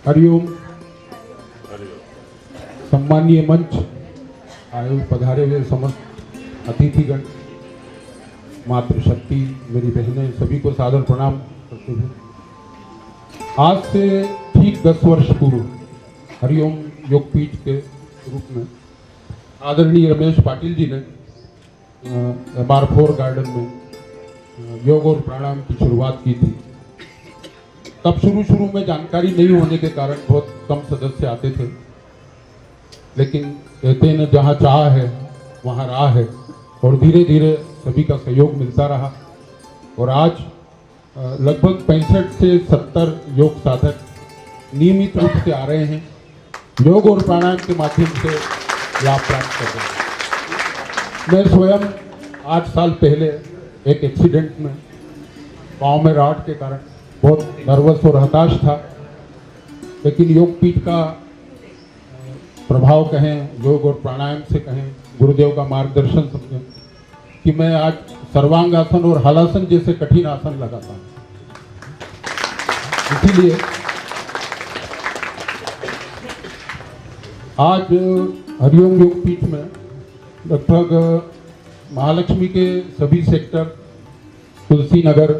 Speaker 4: हरिओम। सम्मानीय मंच आए पधारे हुए समस्त अतिथिगण, मातृशक्ति, मेरी बहनें, सभी को सादर प्रणाम करते हुए आज से ठीक 10 वर्ष पूर्व हरिओम योगपीठ के रूप में आदरणीय रमेश पाटिल जी ने MR4 गार्डन में योग और प्राणायाम की शुरुआत की थी। तब शुरू में जानकारी नहीं होने के कारण बहुत कम सदस्य आते थे, लेकिन कहते हैं जहाँ चाह है वहाँ राह है, और धीरे धीरे सभी का सहयोग मिलता रहा और आज लगभग 65 से 70 योग साधक नियमित रूप से आ रहे हैं, योग और प्राणायाम के माध्यम से लाभ प्राप्त कर रहे हैं। मैं स्वयं 8 साल पहले एक एक्सीडेंट में पाँव में राहत के कारण बहुत नर्वस और हताश था, लेकिन योग पीठ का प्रभाव कहें, योग और प्राणायाम से कहें, गुरुदेव का मार्गदर्शन समझें कि मैं आज सर्वांगासन और हलासन जैसे कठिन आसन लगाता हूँ। इसीलिए आज हरिओम योग पीठ में लगभग महालक्ष्मी के सभी sector, Tulsi Nagar,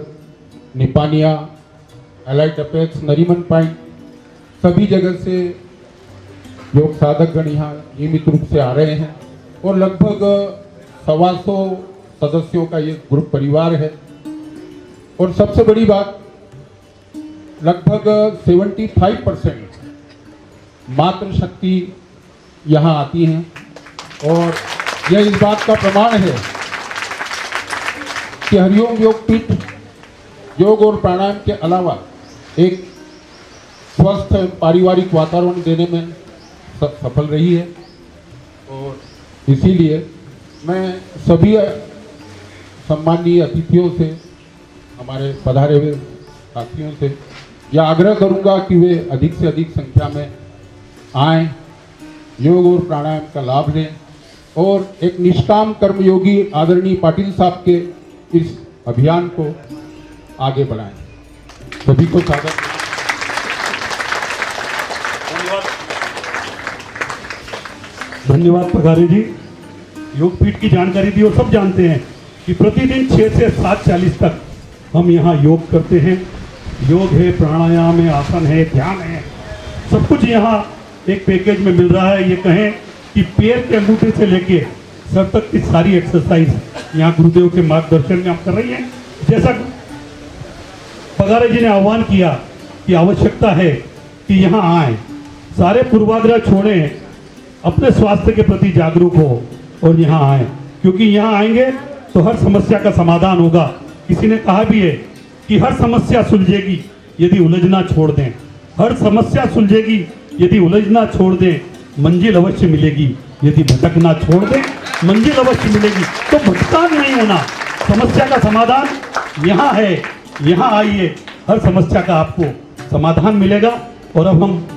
Speaker 4: Nipania, Elite Apex, Nariman Point, सभी जगह से योग साधक गण यहाँ नियमित रूप से आ रहे हैं और लगभग 125 सदस्यों का ये ग्रुप परिवार है। और सबसे बड़ी बात, लगभग 75% मातृशक्ति यहाँ आती हैं और यह इस बात का प्रमाण है कि हरिओम योग पीठ योग और प्राणायाम के अलावा एक स्वस्थ पारिवारिक वातावरण देने में सफल रही है। और इसीलिए मैं सभी सम्मानीय अतिथियों से, हमारे पधारे हुए साथियों से यह आग्रह करूंगा कि वे अधिक से अधिक संख्या में आएं, योग और प्राणायाम का लाभ लें और एक निष्काम कर्मयोगी आदरणीय पाटिल साहब के इस अभियान को आगे बढ़ाएं। सभी को स्वागत।
Speaker 3: धन्यवाद पगारे जी, योग पीठ की जानकारी दी। और सब जानते हैं कि प्रतिदिन 6 से 7:40 तक हम यहाँ योग करते हैं। योग है, प्राणायाम है, आसन है, ध्यान है, सब कुछ यहाँ एक पैकेज में मिल रहा है। ये कहें कि पैर के अंगूठे से लेके सर तक की सारी एक्सरसाइज यहाँ गुरुदेव के मार्गदर्शन में हम कर रही हैं। जैसा पगारे जी ने आह्वान किया कि आवश्यकता है कि यहाँ आए, सारे पूर्वाग्रह छोड़ें, अपने स्वास्थ्य के प्रति जागरूक हो और यहाँ आए, क्योंकि यहाँ आएंगे तो हर समस्या का समाधान होगा। किसी ने कहा भी है कि हर समस्या सुलझेगी यदि उलझना छोड़ दें, हर समस्या सुलझेगी यदि उलझना छोड़ दें मंजिल अवश्य मिलेगी, यदि भटकना छोड़ दें मंजिल अवश्य मिलेगी। तो भटकान नहीं होना, समस्या का समाधान यहाँ है, यहाँ आइए, हर समस्या का आपको समाधान मिलेगा। और अब हम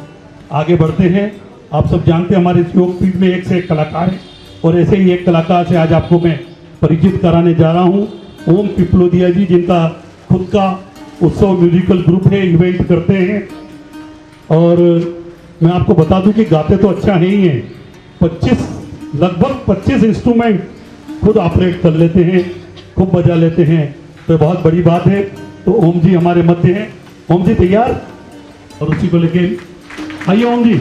Speaker 3: आगे बढ़ते हैं। आप सब जानते हैं हमारे इस योग पीठ में एक से एक कलाकार है, और ऐसे ही एक कलाकार से आज आपको मैं परिचित कराने जा रहा हूँ। ओम पिपलोदिया जी, जिनका खुद का उत्सव म्यूजिकल ग्रुप है, इवेंट करते हैं। और मैं आपको बता दूं कि गाते तो अच्छा है ही हैं, लगभग 25 इंस्ट्रूमेंट खुद ऑपरेट कर लेते हैं, खूब बजा लेते हैं, तो बहुत बड़ी बात है। तो ओम जी हमारे मध्य हैं। ओम जी तैयार? और उसी को लेके आइए ओम जी।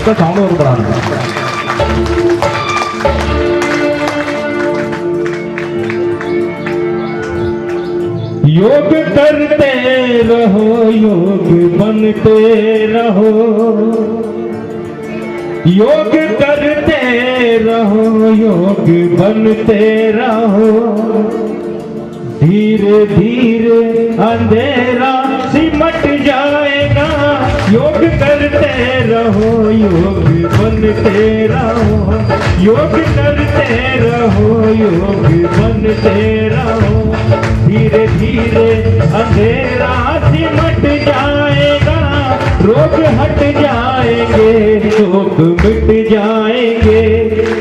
Speaker 6: का साउंड और बढ़ाना। योग करते रहो, योग बनते रहो, योग करते रहो, योग बनते रहो। धीरे धीरे अंधेरा सिमट जाएगा, योग करते रहो, योग बनते रहो, योग करते रहो, योग बनते रहो। धीरे धीरे अंधेरा सिमट जाएगा, रोग हट जाएंगे, शोक मिट जाएंगे,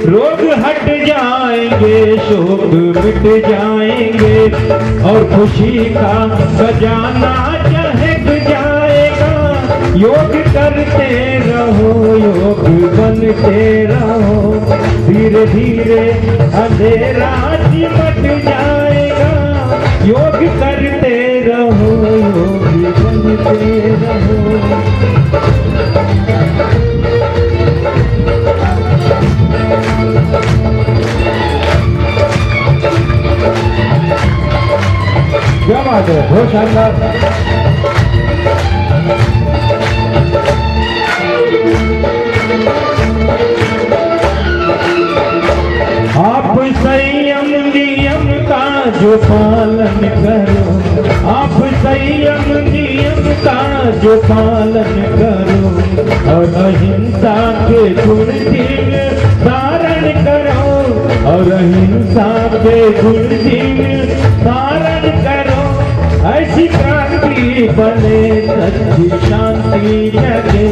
Speaker 6: रोग हट जाएंगे, शोक मिट जाएंगे। और खुशी का खजाना चहक जाएगा। योग करते रहो, योग बनते रहो। धीरे धीरे अंधेरा सिमट जाएगा, योग करते रहो, योग बनते रहो। क्या बात है, बहुत शानदार। आप संयम नियम का जो पालन करो, आप संयम नियम का जो पालन करो, और अहिंसा के गुण दिन धारण करो, और अहिंसा के गुण दिन धारण करो। ऐसी क्रांति बने, सच्ची शांति जगे,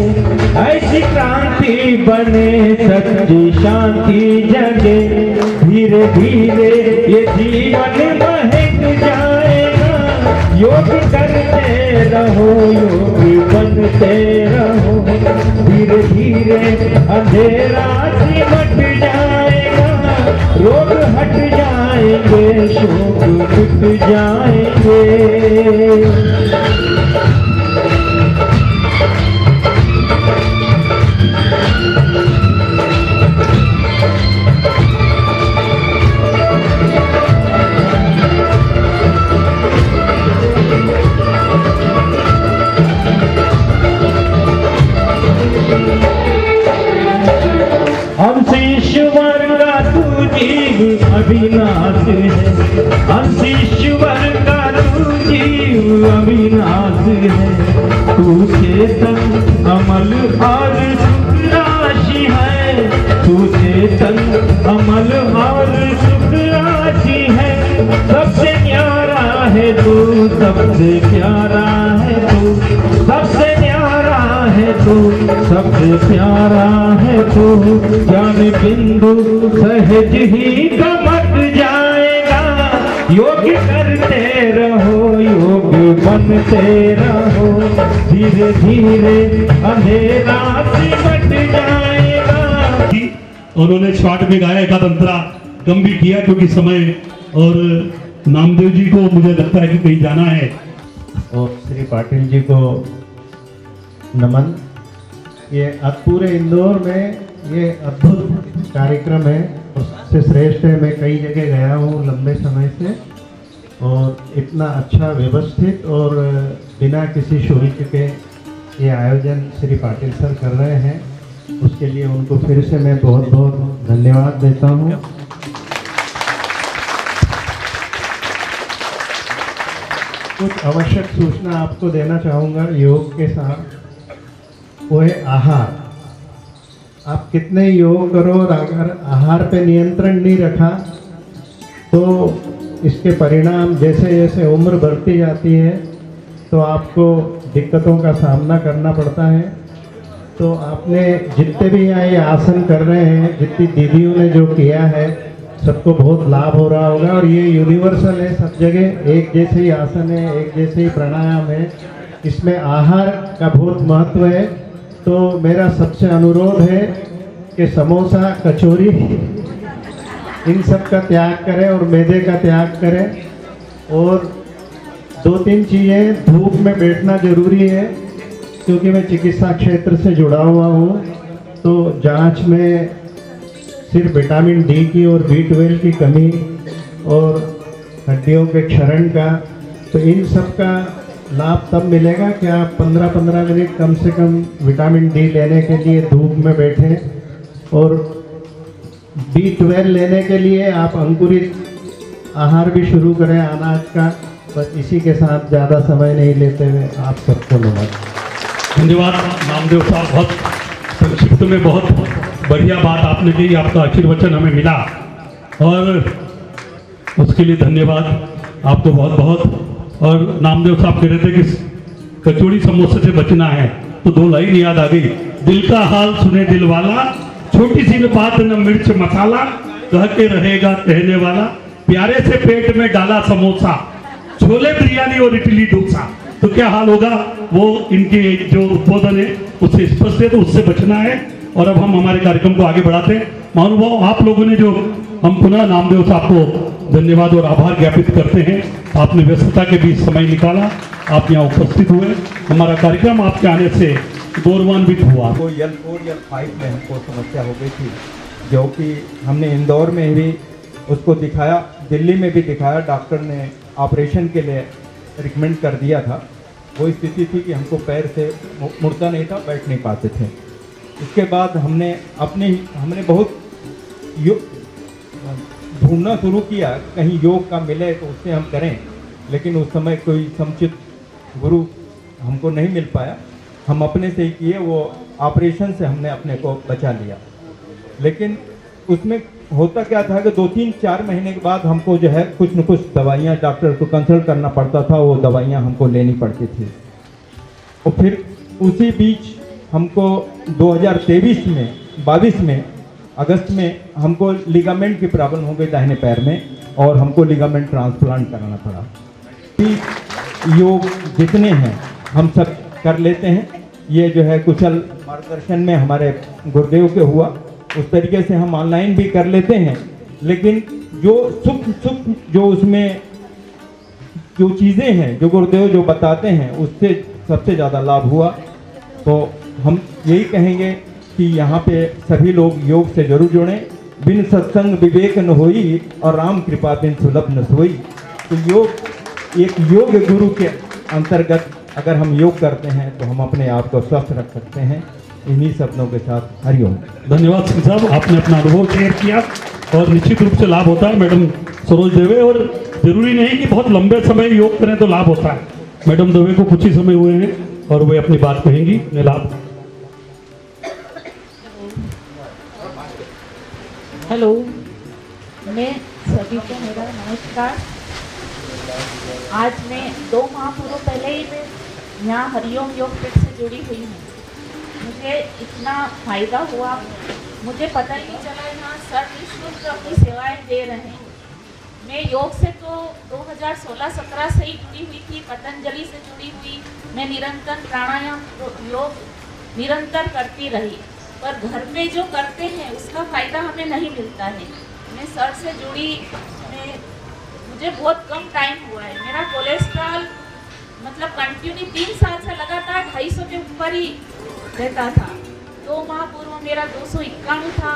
Speaker 6: ऐसी क्रांति बने, सच्ची शांति जगे। धीरे धीरे ये जीवन महक जाएगा। योग करते रहो, योग बनते रहो। धीरे धीरे अंधेरा सिमट जाएगा, रोग हट जाएंगे, शोक मिट जाएंगे। अंश ईश्वर का तू जीव अविनाश है, अंश ईश्वर का तू जीव अविनाश है। तू चेतन अमल और सुख राशि है, तू चेतन अमल और सुख राशि है। सबसे न्यारा है तू, सबसे प्यारा है तू, सबसे न्यारा है तू, सबसे प्यारा है तू। ज्ञान बिंदु सहज ही दमक जाएगा। योग करते रहो, योग बनते रहो। धीरे धीरे अंधेरा सिमट जाएगा।
Speaker 3: उन्होंने शॉर्ट में गाया, एकाध अंतरा कम भी किया क्योंकि समय, और नामदेव जी को मुझे लगता है कि कहीं जाना है।
Speaker 1: और श्री पाटिल जी को नमन। ये अब पूरे इंदौर में ये अद्भुत कार्यक्रम है, उससे श्रेष्ठ है। मैं कई जगह गया हूँ लंबे समय से, और इतना अच्छा व्यवस्थित और बिना किसी शुल्क के ये आयोजन श्री पाटिल सर कर रहे हैं, उसके लिए उनको फिर से मैं बहुत बहुत धन्यवाद देता हूँ। कुछ आवश्यक सूचना आपको देना चाहूँगा योग के साथ, वो है आहार। आप कितने योग करो और अगर आहार पे नियंत्रण नहीं रखा तो इसके परिणाम जैसे जैसे उम्र बढ़ती जाती है तो आपको दिक्कतों का सामना करना पड़ता है। तो आपने जितने भी यहाँ ये आसन कर रहे हैं, जितनी दीदियों ने जो किया है, सबको बहुत लाभ हो रहा होगा। और ये यूनिवर्सल है, सब जगह एक जैसे ही आसन है, एक जैसे ही प्राणायाम है। इसमें आहार का बहुत महत्व है। तो मेरा सबसे अनुरोध है कि समोसा, कचौरी, इन सब का त्याग करें और मैदे का त्याग करें। और 2-3 चीज़ें, धूप में बैठना जरूरी है, क्योंकि मैं चिकित्सा क्षेत्र से जुड़ा हुआ हूँ। तो जांच में सिर्फ विटामिन डी की और B12 की कमी और हड्डियों के क्षरण का, तो इन सब का लाभ तब मिलेगा कि आप 15-15 मिनट कम से कम विटामिन डी लेने के लिए धूप में बैठें। और B12 लेने के लिए आप अंकुरित आहार भी शुरू करें अनाज का। बस इसी के साथ ज़्यादा समय नहीं लेते हुए आप सबको नमस्कार।
Speaker 3: धन्यवाद नामदेव साहब, बहुत संक्षिप्त में बहुत बढ़िया बात आपने कही, आपका आशीर्वचन हमें मिला और उसके लिए धन्यवाद आपको बहुत बहुत। और नामदेव साहब कह रहे थे कि कचौड़ी समोसे से बचना है, तो 2 लाइन याद आ गई। दिल का हाल सुने दिल वाला, छोटी सी बात न मिर्च मसाला, कह के रहेगा कहने वाला, प्यारे से पेट में डाला समोसा, छोले बिरयानी और इडली डोसा, तो क्या हाल होगा। वो इनके जो उद्बोधन है उससे स्पष्ट है, तो उससे बचना है। और अब हम हमारे कार्यक्रम को आगे बढ़ाते हैं। महानुभाव, आप लोगों ने जो, हम पुनः नामदेव साहब को धन्यवाद और आभार ज्ञापित करते हैं। आपने व्यस्तता के बीच समय निकाला, आप यहाँ उपस्थित हुए, हमारा कार्यक्रम आपके आने से गौरवान्वित हुआ।
Speaker 7: वो L4 L5 में हमको समस्या हो गई थी, जो कि हमने इंदौर में भी उसको दिखाया, दिल्ली में भी दिखाया। डॉक्टर ने ऑपरेशन के लिए रिकमेंड कर दिया था। वो स्थिति थी कि हमको पैर से मुड़ता नहीं था, बैठ नहीं पाते थे। इसके बाद हमने बहुत ढूंढना शुरू किया, कहीं योग का मिले तो उससे हम करें, लेकिन उस समय कोई समुचित गुरु हमको नहीं मिल पाया। हम अपने से ही किए, वो ऑपरेशन से हमने अपने को बचा लिया। लेकिन उसमें होता क्या था कि 2-3-4 महीने के बाद हमको जो है कुछ न कुछ दवाइयाँ, डॉक्टर को कंसल्ट करना पड़ता था, वो दवाइयाँ हमको लेनी पड़ती थी। और फिर उसी बीच हमको 2022 में अगस्त में हमको लिगामेंट की प्रॉब्लम हो गई दाहिने पैर में, और हमको लिगामेंट ट्रांसप्लांट कराना पड़ा। योग जितने हैं हम सब कर लेते हैं, ये जो है कुशल मार्गदर्शन में हमारे गुरुदेव के हुआ, उस तरीके से हम ऑनलाइन भी कर लेते हैं। लेकिन जो सूक्ष्म जो उसमें जो चीज़ें हैं, जो गुरुदेव जो बताते हैं, उससे सबसे ज़्यादा लाभ हुआ। तो हम यही कहेंगे कि यहाँ पे सभी लोग योग से जरूर जुड़ें। बिन सत्संग विवेक न होई, और राम कृपा बिन सुलभ न सोई। तो योग, एक योग गुरु के अंतर्गत अगर हम योग करते हैं तो हम अपने आप को स्वस्थ रख सकते हैं। इन्हीं शब्दों के साथ हरिओम।
Speaker 3: धन्यवाद सिंह साहब, आपने अपना अनुभव शेयर किया और निश्चित रूप से लाभ होता है। मैडम सरोज दवे, और जरूरी नहीं कि बहुत लंबे समय योग करें तो लाभ होता है। मैडम दवे को कुछ ही समय हुए हैं और वे अपनी बात कहेंगी। लाभ।
Speaker 8: हेलो, मैं सभी को मेरा नमस्कार। आज मैं 2 माह पूर्व पहले ही मैं यहाँ हरिओम योग पीठ से जुड़ी हुई हूँ। मुझे इतना फ़ायदा हुआ, मुझे पता ही नहीं चला। यहाँ सर निःशुल्क अपनी सेवाएं दे रहे हैं। मैं योग से तो 2016-17 से ही जुड़ी हुई थी, पतंजलि से जुड़ी हुई। मैं निरंतर प्राणायाम योग निरंतर करती रही, पर घर पे जो करते हैं उसका फ़ायदा हमें नहीं मिलता है। मैं सर से जुड़ी, मुझे बहुत कम टाइम हुआ है। मेरा कोलेस्ट्रॉल मतलब कंटिन्यू 3 साल से लगातार 250 के ऊपर ही रहता था। 2 माह पूर्व मेरा 251 था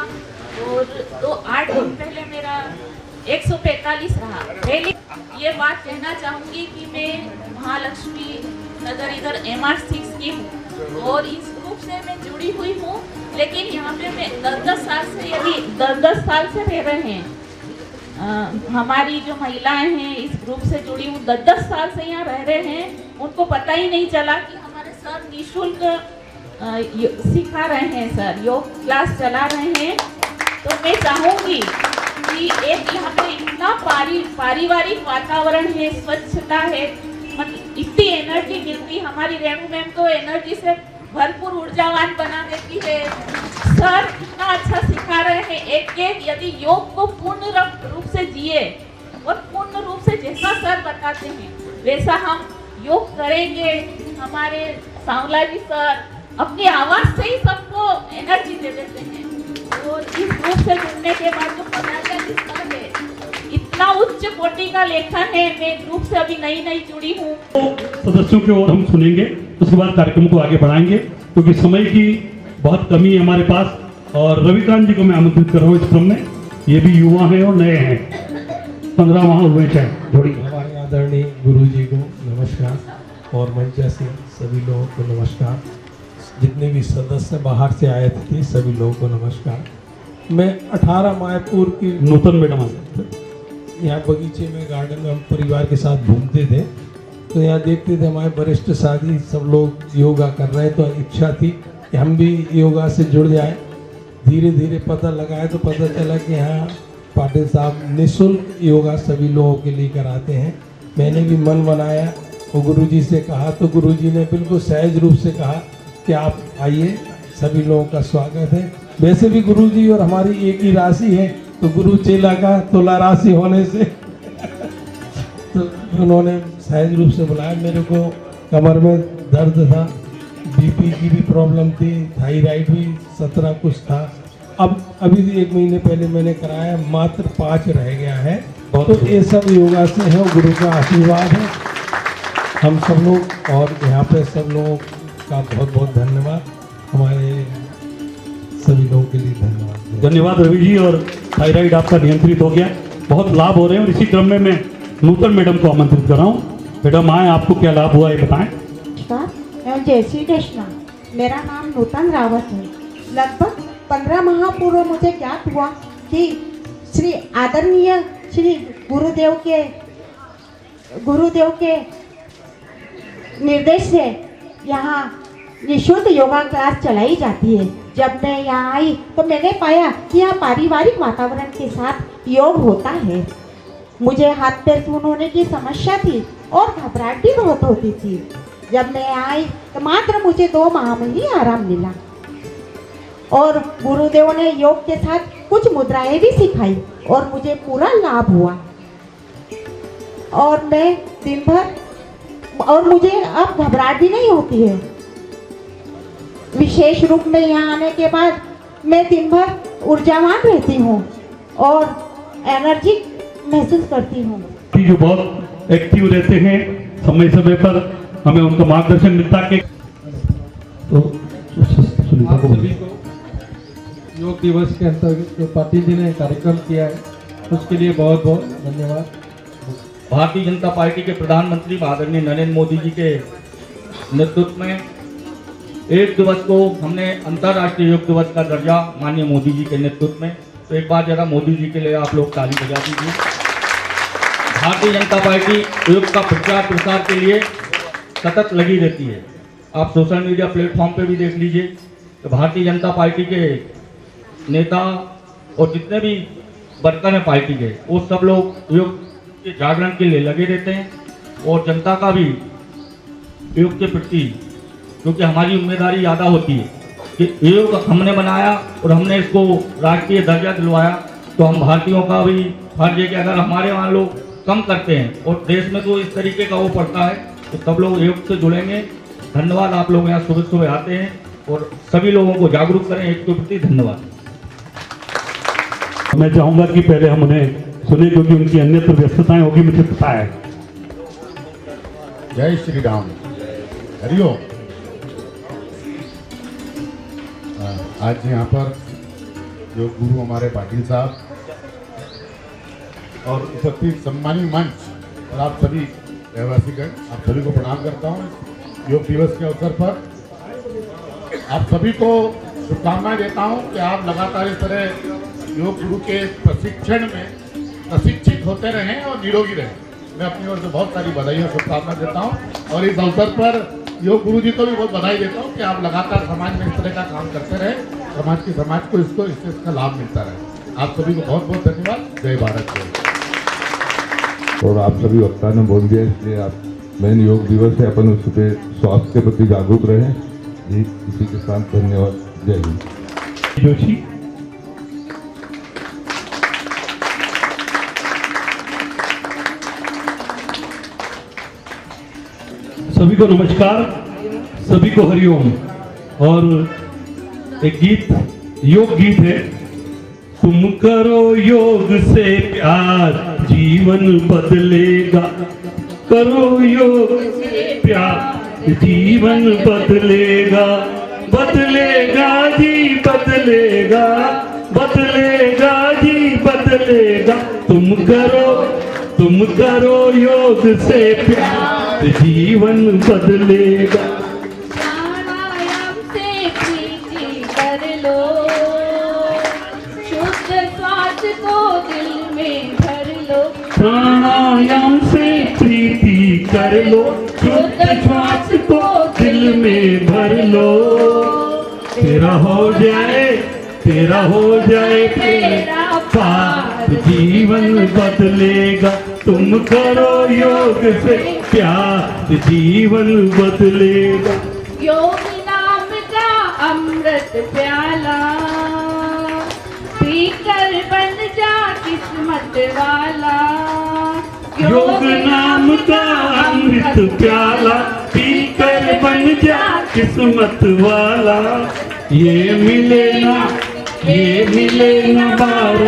Speaker 8: और 8 दिन पहले मेरा 145 रहा। पहले ये बात कहना चाहूँगी कि मैं महालक्ष्मी नगर इधर MR6 की हूँ। और इस ग्रुप से मैं जुड़ी हुई हूँ, लेकिन यहाँ पे मैं 10-10 साल से, यदि 10-10 साल से रह रहे हैं। हमारी जो महिलाएं हैं इस ग्रुप से जुड़ी हूँ, 10-10 साल से यहाँ रह रहे हैं। उनको पता ही नहीं चला कि हमारे सर निःशुल्क सिखा रहे हैं, सर योग क्लास चला रहे हैं। तो मैं चाहूँगी कि एक यहाँ पे इतना पारिवारिक वातावरण है, स्वच्छता है, मतलब इतनी एनर्जी मिलती, हमारी रेणु मैम तो एनर्जी से भरपूर ऊर्जावान बना देती है। सर इतना अच्छा सिखा रहे हैं, एक यदि योग को पूर्ण रूप से जिए और पूर्ण रूप से जैसा सर बताते हैं वैसा हम योग करेंगे। हमारे सांवला जी सर अपनी आवाज से ही सबको एनर्जी दे देते हैं। और इस ग्रुप से जुड़ने के बाद जो पदार्थ सर है, इतना उच्च कोटि का लेखन है। मैं ग्रुप से अभी नई जुड़ी हूँ।
Speaker 3: तो सदस्यों की ओर हम सुनेंगे, उसके बाद कार्यक्रम को आगे बढ़ाएंगे, क्योंकि समय की बहुत कमी है हमारे पास। और रविकांत जी को मैं आमंत्रित कर रहा हूँ इस क्रम में। ये भी युवा हैं और नए हैं, 15 माह हुए चाहे जोड़ी।
Speaker 6: हमारे आदरणीय गुरु जी को नमस्कार और मंच से सभी लोगों को नमस्कार। जितने भी सदस्य बाहर से आए थे सभी लोगों को नमस्कार। मैं 18 माह पूर्व की
Speaker 3: नूतन मैडम
Speaker 6: यहाँ बगीचे में गार्डन में हम परिवार के साथ घूमते थे, तो यहाँ देखते थे हमारे वरिष्ठ साथी सब लोग योगा कर रहे हैं, तो इच्छा थी कि हम भी योगा से जुड़ जाएं। धीरे धीरे पता लगाया तो पता चला कि यहाँ पाटिल साहब निःशुल्क योगा सभी लोगों के लिए कराते हैं। मैंने भी मन बनाया और गुरुजी से कहा, तो गुरुजी ने बिल्कुल सहज रूप से कहा कि आप आइए, सभी लोगों का स्वागत है। वैसे भी गुरुजी और हमारी एक ही राशि है, तो गुरु चेला का तुला राशि होने से तो उन्होंने सहज रूप से बुलाया। मेरे को कमर में दर्द था, बीपी की भी प्रॉब्लम थी, थायराइड भी 17 कुछ था। अब अभी 1 महीने पहले मैंने कराया, मात्र 5 रह गया है। तो ये सब योगा से है, गुरु का आशीर्वाद है हम सब लोग। और यहाँ पे सब लोगों का बहुत बहुत धन्यवाद, हमारे सभी लोगों के लिए धन्यवाद।
Speaker 3: धन्यवाद रवि जी। और थायराइड आपका नियंत्रित हो गया, बहुत लाभ हो रहे हैं। और इसी क्रम में मैं नूतन मैडम को आमंत्रित कर रहा हूँ। मैडम आए, आपको क्या लाभ हुआ ये बताएं।
Speaker 9: नमस्कार, जय श्री कृष्ण। मेरा नाम नूतन रावत है। लगभग 15 माह पूर्व मुझे ज्ञात हुआ कि श्री आदरणीय श्री गुरुदेव के निर्देश से यहाँ निःशुल्क योगा क्लास चलाई जाती है। जब मैं यहाँ आई तो मैंने पाया कि यहाँ पारिवारिक वातावरण के साथ योग होता है। मुझे हाथ पैर सून होने की समस्या थी और घबराहट भी बहुत होती थी। जब मैं आई तो मात्र मुझे 2 माह में ही आराम मिला और गुरुदेव ने योग के साथ कुछ मुद्राएं भी सिखाई और मुझे पूरा लाभ हुआ। और मैं दिन भर, और मुझे अब घबराहट भी नहीं होती है। विशेष रूप में यहाँ आने के बाद मैं दिन भर ऊर्जावान रहती हूँ और एनर्जी महसूस करती हूँ।
Speaker 3: जो बहुत एक्टिव रहते हैं, समय समय पर हमें उनका मार्गदर्शन मिलता है। तो सुनीता को
Speaker 6: सभी को योग दिवस के अंतर्गत जो पाटिल जी ने कार्यक्रम किया है उसके लिए बहुत बहुत धन्यवाद।
Speaker 10: भारतीय जनता पार्टी के प्रधानमंत्री आदरणीय नरेंद्र मोदी जी के नेतृत्व में 1 दिवस को हमने अंतर्राष्ट्रीय योग दिवस का दर्जा माननीय मोदी जी के नेतृत्व में। तो एक बार जरा मोदी जी के लिए आप लोग ताली बजा दीजिए। भारतीय जनता पार्टी योग का प्रचार प्रसार के लिए सतत लगी रहती है। आप सोशल मीडिया प्लेटफॉर्म पे भी देख लीजिए तो भारतीय जनता पार्टी के नेता और जितने भी वर्कर हैं पार्टी के, वो सब लोग योग के जागरण के लिए लगे रहते हैं और जनता का भी योग के प्रति, क्योंकि हमारी जिम्मेदारी ज़्यादा होती है कि योग हमने बनाया और हमने इसको राष्ट्रीय दर्जा दिलवाया, तो हम भारतीयों का भी फर्ज है कि अगर हमारे वहाँ लोग कम करते हैं और देश में तो इस तरीके का वो पड़ता है तो सब लोग योग से जुड़ेंगे। धन्यवाद, आप लोग यहाँ सुबह सुबह आते हैं और सभी लोगों को जागरूक करें योग के प्रति। धन्यवाद।
Speaker 3: मैं चाहूंगा कि पहले हम उन्हें सुने, क्योंकि उनकी अन्यत्र व्यस्तताएं होगी, मुझे पता है।
Speaker 2: जय श्री राम, हरिओम। आज यहाँ पर जो गुरु हमारे पाटिल साहब और उपस्थित सम्मानित मंच और आप सभी रहवासीगण, आप सभी को प्रणाम करता हूँ योग दिवस के अवसर पर।
Speaker 4: आप सभी को शुभकामनाएं देता हूं कि आप लगातार इस तरह योग गुरु के प्रशिक्षण में प्रशिक्षित होते रहें और निरोगी रहें। मैं अपनी ओर से बहुत सारी बधाई और शुभकामनाएं देता हूं और इस अवसर पर योग गुरु जी को भी बहुत बधाई देता हूं कि आप लगातार समाज में इस तरह का काम करते रहें, समाज को इसका लाभ मिलता रहे। आप सभी को बहुत बहुत धन्यवाद। जय भारत जय।
Speaker 2: और आप सभी वक्ता ने बोल दिया, इसलिए आप मेन योग दिवस है, अपन उस पर स्वास्थ्य के प्रति जागरूक रहें जी। इसी के साथ धन्यवाद। जय हिंद।
Speaker 3: जोशी सभी को नमस्कार, सभी को हरिओम। और एक गीत, योग गीत है। तुम करो योग से प्यार, जीवन बदलेगा। करो योग से प्यार, जीवन बदलेगा। बदलेगा जी बदलेगा, बदलेगा जी बदलेगा। तुम करो योग से प्यार, जीवन बदलेगा।
Speaker 8: प्राणायाम से प्रीति कर लो, शुद्ध श्वास को दिल में भर लो।
Speaker 3: प्राणायाम से प्रीति कर लो, शुद्ध श्वास को दिल में भर लो। तेरा हो जाए तेरा पार, जीवन बदलेगा। तुम करो योग से प्यार, जीवन बदलेगा।
Speaker 8: योग नाम का अमृत प्याला, पीकर बन जा किस्मत वाला।
Speaker 3: योग नाम का अमृत प्याला, पीकर बन जा किस्मत वाला। ये मिले ना बार,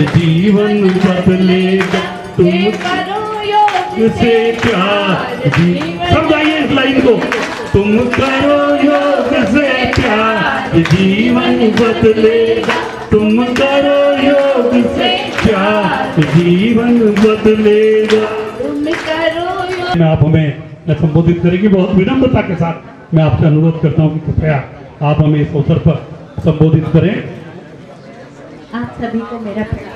Speaker 3: जीवन बदलेगा। तुम
Speaker 8: करो योग
Speaker 3: से प्यार, समझाइए इस लाइन को। तुम करो योग से प्यार, जीवन बदलेगा। तुम करो योग से प्यार, जीवन बदलेगा।
Speaker 8: तुम करो योग।
Speaker 3: आप हमें संबोधित करेंगे। बहुत विनम्रता के साथ मैं आपसे अनुरोध करता हूँ कि कृपया आप हमें इस अवसर पर संबोधित करें।
Speaker 9: आप सभी को मेरा प्रणाम।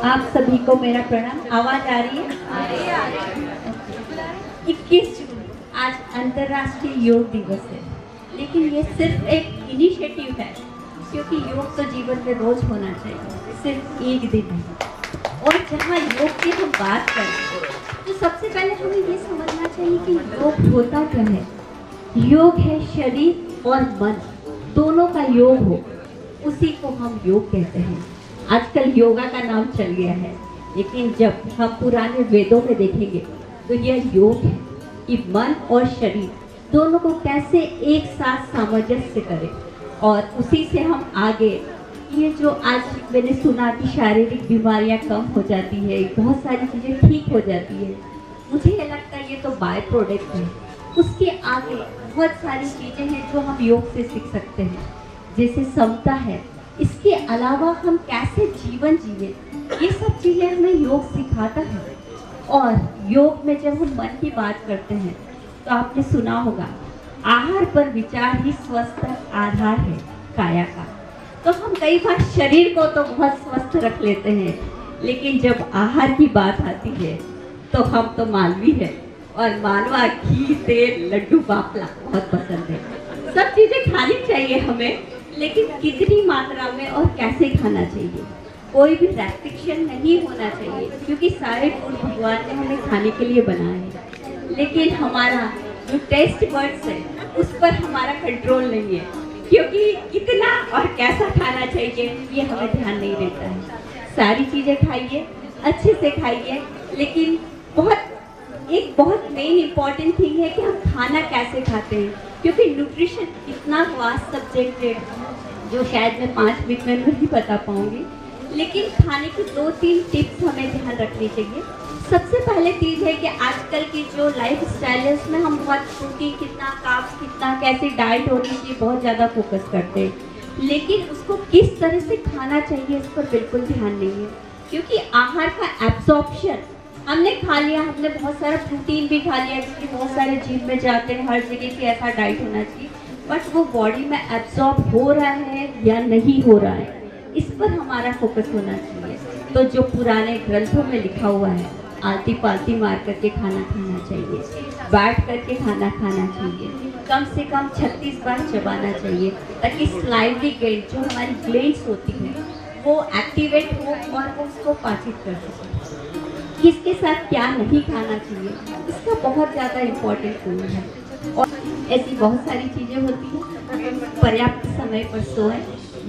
Speaker 9: आप सभी को मेरा प्रणाम। आवाज आ रही है? 21 जून आज अंतर्राष्ट्रीय योग दिवस है, लेकिन ये सिर्फ एक इनिशिएटिव है, क्योंकि योग तो जीवन में रोज होना चाहिए, सिर्फ एक दिन नहीं। और जहाँ योग की हम बात करें तो सबसे पहले हमें ये समझना चाहिए कि योग होता क्या है। योग है शरीर और मन दोनों का योग हो, उसी को हम योग कहते हैं। आजकल योगा का नाम चल गया है, लेकिन जब हम पुराने वेदों में देखेंगे तो यह योग है कि मन और शरीर दोनों को कैसे एक साथ सामंजस्य करें, और उसी से हम आगे ये जो आज मैंने सुना कि शारीरिक बीमारियां कम हो जाती है, बहुत सारी चीज़ें ठीक हो जाती है, मुझे ये लगता है ये तो बाय प्रोडक्ट है। उसके आगे बहुत सारी चीज़ें हैं जो हम योग से सीख सकते हैं, जैसे समता है। इसके अलावा हम कैसे जीवन जिए, ये सब चीज़ें हमें योग सिखाता है। और योग में जब हम मन की बात करते हैं तो आपने सुना होगा, आहार पर विचार ही स्वस्थ आधार है काया का। तो हम कई बार शरीर को तो बहुत स्वस्थ रख लेते हैं, लेकिन जब आहार की बात आती है तो हम तो मालवी है, और मालवा घी तेल लड्डू बापला बहुत पसंद है। सब चीज़ें खानी चाहिए हमें, लेकिन कितनी मात्रा में और कैसे खाना चाहिए, कोई भी रेस्ट्रिक्शन नहीं होना चाहिए, क्योंकि सारे फूड भगवान ने हमें खाने के लिए बनाए हैं। लेकिन हमारा जो टेस्ट बड्स है उस पर हमारा कंट्रोल नहीं है, क्योंकि कितना और कैसा खाना चाहिए ये हमें ध्यान नहीं देता है। सारी चीज़ें खाइए, अच्छे से खाइए, लेकिन बहुत मेन इम्पॉर्टेंट थिंग है कि हम खाना कैसे खाते हैं, क्योंकि न्यूट्रिशन इतना वास्ट सब्जेक्ट है जो शायद मैं 5 मिनट में नहीं बता पाऊँगी। लेकिन खाने की 2-3 टिप्स हमें ध्यान रखनी चाहिए। सबसे पहले चीज़ है कि आजकल की जो लाइफ स्टाइल है उसमें हम बहुत प्रोटीन कितना, कार्ब्स कितना, कैसे डाइट होनी चाहिए बहुत ज़्यादा फोकस करते हैं, लेकिन उसको किस तरह से खाना चाहिए इस पर बिल्कुल ध्यान नहीं है। क्योंकि आहार का एब्जॉर्प्शन
Speaker 11: हमने खा लिया, हमने बहुत सारा प्रोटीन भी खा लिया, क्योंकि बहुत सारे जिम में जाते हैं, हर जगह से ऐसा डाइट होना चाहिए, बट वो बॉडी में एब्जॉर्ब हो रहा है या नहीं हो रहा है, इस पर हमारा फोकस होना चाहिए। तो जो पुराने ग्रंथों में लिखा हुआ है, आलती पालती मार करके खाना खाना चाहिए, बैठ करके खाना खाना चाहिए, कम से कम 36 बार चबाना चाहिए, ताकि स्लाइवली ग्लैंड जो हमारी ग्लैंड्स होती है वो एक्टिवेट हो और वो उसको पाचित कर सके। किसके साथ क्या नहीं खाना चाहिए, इसका बहुत ज़्यादा इम्पोर्टेंट रोल है। और ऐसी बहुत सारी चीज़ें होती हैं। पर्याप्त समय पर सोएं,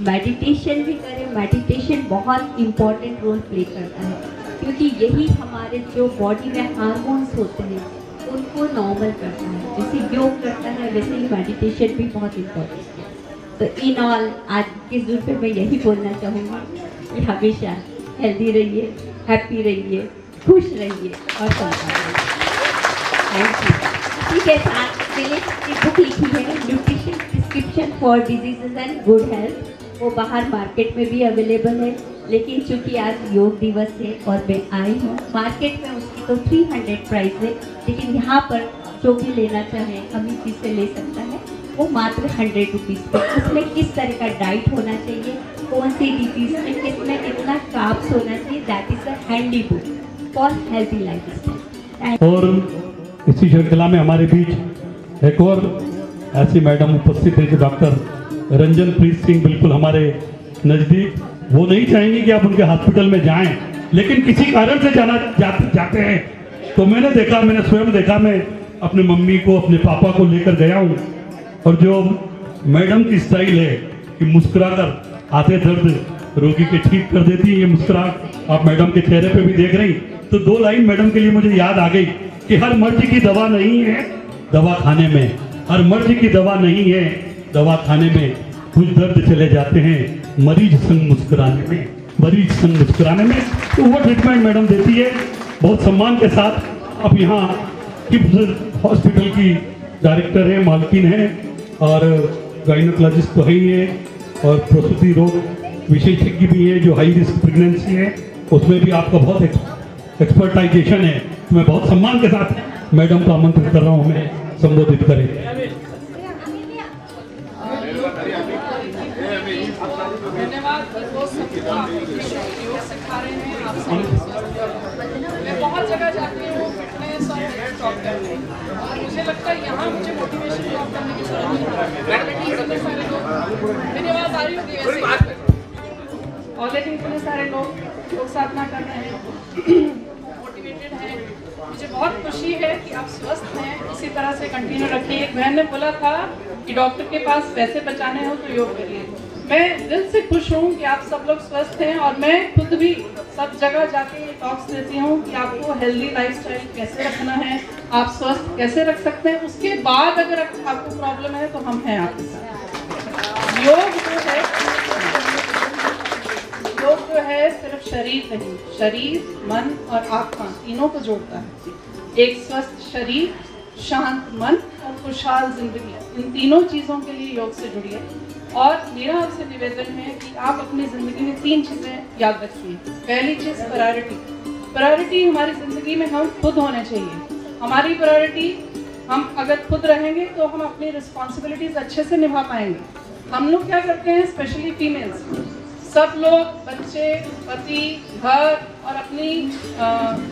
Speaker 11: मेडिटेशन भी करें। मेडिटेशन बहुत इम्पोर्टेंट रोल प्ले करता है, क्योंकि यही हमारे जो बॉडी में हार्मोन्स होते हैं उनको नॉर्मल करता है। जैसे योग करता है वैसे ही मेडिटेशन भी बहुत इम्पोर्टेंट है। तो इन ऑल आज के दिन पे मैं यही बोलना चाहूँगी कि हमेशा हेल्दी रहिए, हैप्पी रहिए, खुश रहिए और थैंक यू। ठीक है, साथ मैंने एक बुक लिखी है, nutrition prescription for diseases and good health, वो बाहर मार्केट में भी अवेलेबल है, लेकिन चूंकि आज योग दिवस है और मैं आई हूँ, मार्केट में उसकी तो 300 प्राइस है, लेकिन यहाँ पर जो भी लेना चाहे अमित जी से ले सकता है, वो मात्र 100 रुपीज़ पे। उसमें किस तरह का डाइट होना चाहिए, कौन सी डिजीज में किसमें कितना कार्ब्स होना चाहिए, that is a handy book for healthy lifestyle.
Speaker 3: और इसी श्रृंखला में हमारे बीच एक और ऐसी मैडम उपस्थित है जो डॉक्टर रंजन प्रीत सिंह, बिल्कुल हमारे नज़दीक। वो नहीं चाहेंगे कि आप उनके हॉस्पिटल में जाएं, लेकिन किसी कारण से जाते हैं। तो मैंने स्वयं देखा, मैं अपने मम्मी को, अपने पापा को लेकर गया हूँ, और जो मैडम की स्टाइल है कि मुस्कुराकर आधे दर्द रोगी के ठीक कर देती है, ये मुस्कुराहट आप मैडम के चेहरे पे भी देख रही। तो 2 लाइन मैडम के लिए मुझे याद आ गई कि हर मर्ज की दवा नहीं है दवा खाने में, हर मर्ज की दवा नहीं है दवा खाने में, कुछ दर्द चले जाते हैं मरीज संग मुस्कुराने में, मरीज संग मुस्कुराने में। तो वो ट्रीटमेंट मैडम देती है बहुत सम्मान के साथ। अब यहाँ किप्स हॉस्पिटल की डायरेक्टर है, मालकिन है, और गाइनोकोलॉजिस्ट तो है ही है, और प्रसूति रोग विशेषज्ञ भी है, जो हाई रिस्क प्रेगनेंसी है उसमें भी आपका बहुत एक्सपर्टाइजेशन है। मैं बहुत सम्मान के साथ मैडम को आमंत्रित कर रहा हूँ, हमें संबोधित करें।
Speaker 12: धन्यवाद। योग सिखा रहे हैं आप सब। मैं बहुत जगह जाती हूँ फिटनेस और हेल्थ टॉक करने, और मुझे लगता है यहाँ मुझे मोटिवेशन टॉक करने की जरूरत नहीं है। सारे लोग, मेरी आवाज़ आ रही होगी वैसे, ऑलरेडी इतने सारे लोग योग साधना कर रहे हैं, मोटिवेटेड हैं। मुझे बहुत खुशी है कि आप स्वस्थ हैं, इसी तरह से कंटिन्यू रखिए। एक बहन ने बोला था कि डॉक्टर के पास पैसे बचाने हो तो योग करिए। मैं दिल से खुश हूँ कि आप सब लोग स्वस्थ हैं, और मैं खुद भी सब जगह जाके ये टॉक्स देती हूँ कि आपको हेल्दी लाइफस्टाइल कैसे रखना है, आप स्वस्थ कैसे रख सकते हैं। उसके बाद अगर आपको प्रॉब्लम है तो हम हैं आपके साथ। योग जो है सिर्फ शरीर नहीं, शरीर, मन और आत्मा तीनों को जोड़ता है। एक स्वस्थ शरीर, शांत मन और खुशहाल जिंदगी, इन तीनों चीज़ों के लिए योग से जुड़िए। और मेरा आपसे निवेदन है कि आप अपनी ज़िंदगी में 3 चीज़ें याद रखिए। पहली चीज़ प्रायोरिटी हमारी ज़िंदगी में हम खुद होने चाहिए। हमारी प्रायोरिटी, हम अगर खुद रहेंगे तो हम अपनी रिस्पॉन्सिबिलिटीज़ अच्छे से निभा पाएंगे। हम लोग क्या करते हैं, स्पेशली फीमेल्स, सब लोग, बच्चे, पति, घर और अपनी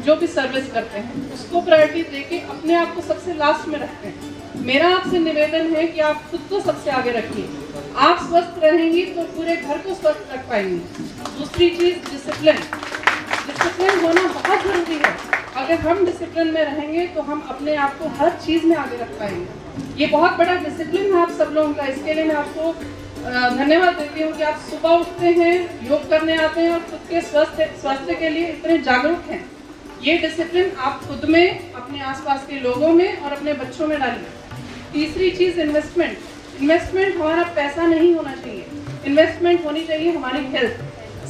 Speaker 12: जो भी सर्विस करते हैं उसको प्रायोरिटी देके अपने आप को सबसे लास्ट में रखते हैं। मेरा आपसे निवेदन है कि आप खुद को सबसे आगे रखिए। आप स्वस्थ रहेंगी तो पूरे घर को स्वस्थ रख पाएंगे। दूसरी चीज़, डिसिप्लिन होना बहुत ज़रूरी है। अगर हम डिसिप्लिन में रहेंगे तो हम अपने आप को हर चीज़ में आगे रख पाएंगे। ये बहुत बड़ा डिसिप्लिन है आप सब लोगों का। इसके लिए मैं आपको धन्यवाद देती हूँ कि आप सुबह उठते हैं, योग करने आते हैं और खुद के स्वास्थ्य के लिए इतने जागरूक हैं। ये डिसिप्लिन आप खुद में, अपने आसपास के लोगों में और अपने बच्चों में डालिए। तीसरी चीज़, इन्वेस्टमेंट हमारा पैसा नहीं होना चाहिए, इन्वेस्टमेंट होनी चाहिए हमारी हेल्थ।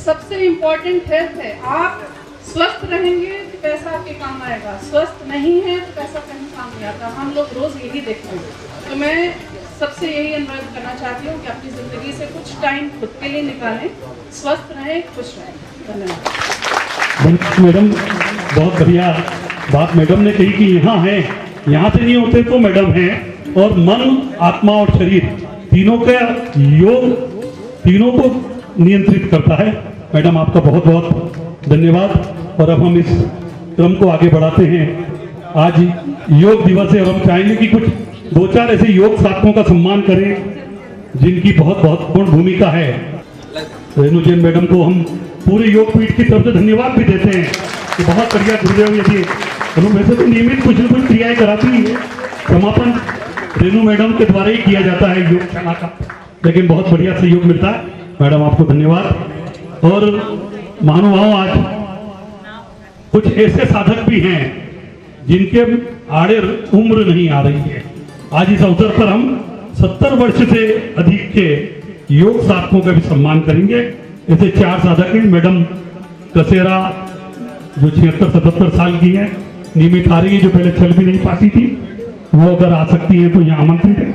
Speaker 12: सबसे इम्पोर्टेंट हेल्थ है। आप स्वस्थ रहेंगे तो पैसा आपके काम आएगा, स्वस्थ नहीं है तो पैसा कहीं काम नहीं आता। हम लोग रोज़ यही देखते हैं। तो मैं सबसे यही अनुरोध करना चाहती हूँ कि अपनी ज़िंदगी से कुछ टाइम खुद के लिए निकालें, स्वस्थ रहें, खुश रहें। धन्यवाद
Speaker 3: मैडम। बहुत बढ़िया बात मैडम ने कही कि यहाँ है, यहाँ से नहीं होते तो मैडम हैं, और मन, आत्मा और शरीर तीनों का योग तीनों को नियंत्रित करता है। मैडम आपका बहुत बहुत धन्यवाद। और अब हम इस क्रम को आगे बढ़ाते हैं। आज योग दिवस है और हम चाहेंगे कि कुछ 2-4 ऐसे योग साधकों का सम्मान करें जिनकी बहुत महत्वपूर्ण भूमिका है। रेणु जैन मैडम को हम पूरे योग पीठ की तरफ से धन्यवाद भी देते हैं कि बहुत बढ़िया गुरुदेव यदि वैसे तो नियमित कुछ न कुछ क्रियाएं कराती है, समापन रेणु मैडम के द्वारा ही किया जाता है योगशाला का, लेकिन बहुत बढ़िया सहयोग मिलता है। मैडम आपको धन्यवाद। और महानुभाव, आज कुछ ऐसे साधक भी हैं जिनके आड़े उम्र नहीं आ रही है। आज इस अवसर पर हम 70 वर्ष से अधिक के योग साधकों का भी सम्मान करेंगे। ऐसे 4 साधक हैं। मैडम कसेरा जो 76-77 साल की है, नियमित आ रही है, जो पहले चल भी नहीं पाती थी, वो अगर आ सकती है तो यहाँ आमंत्रित है।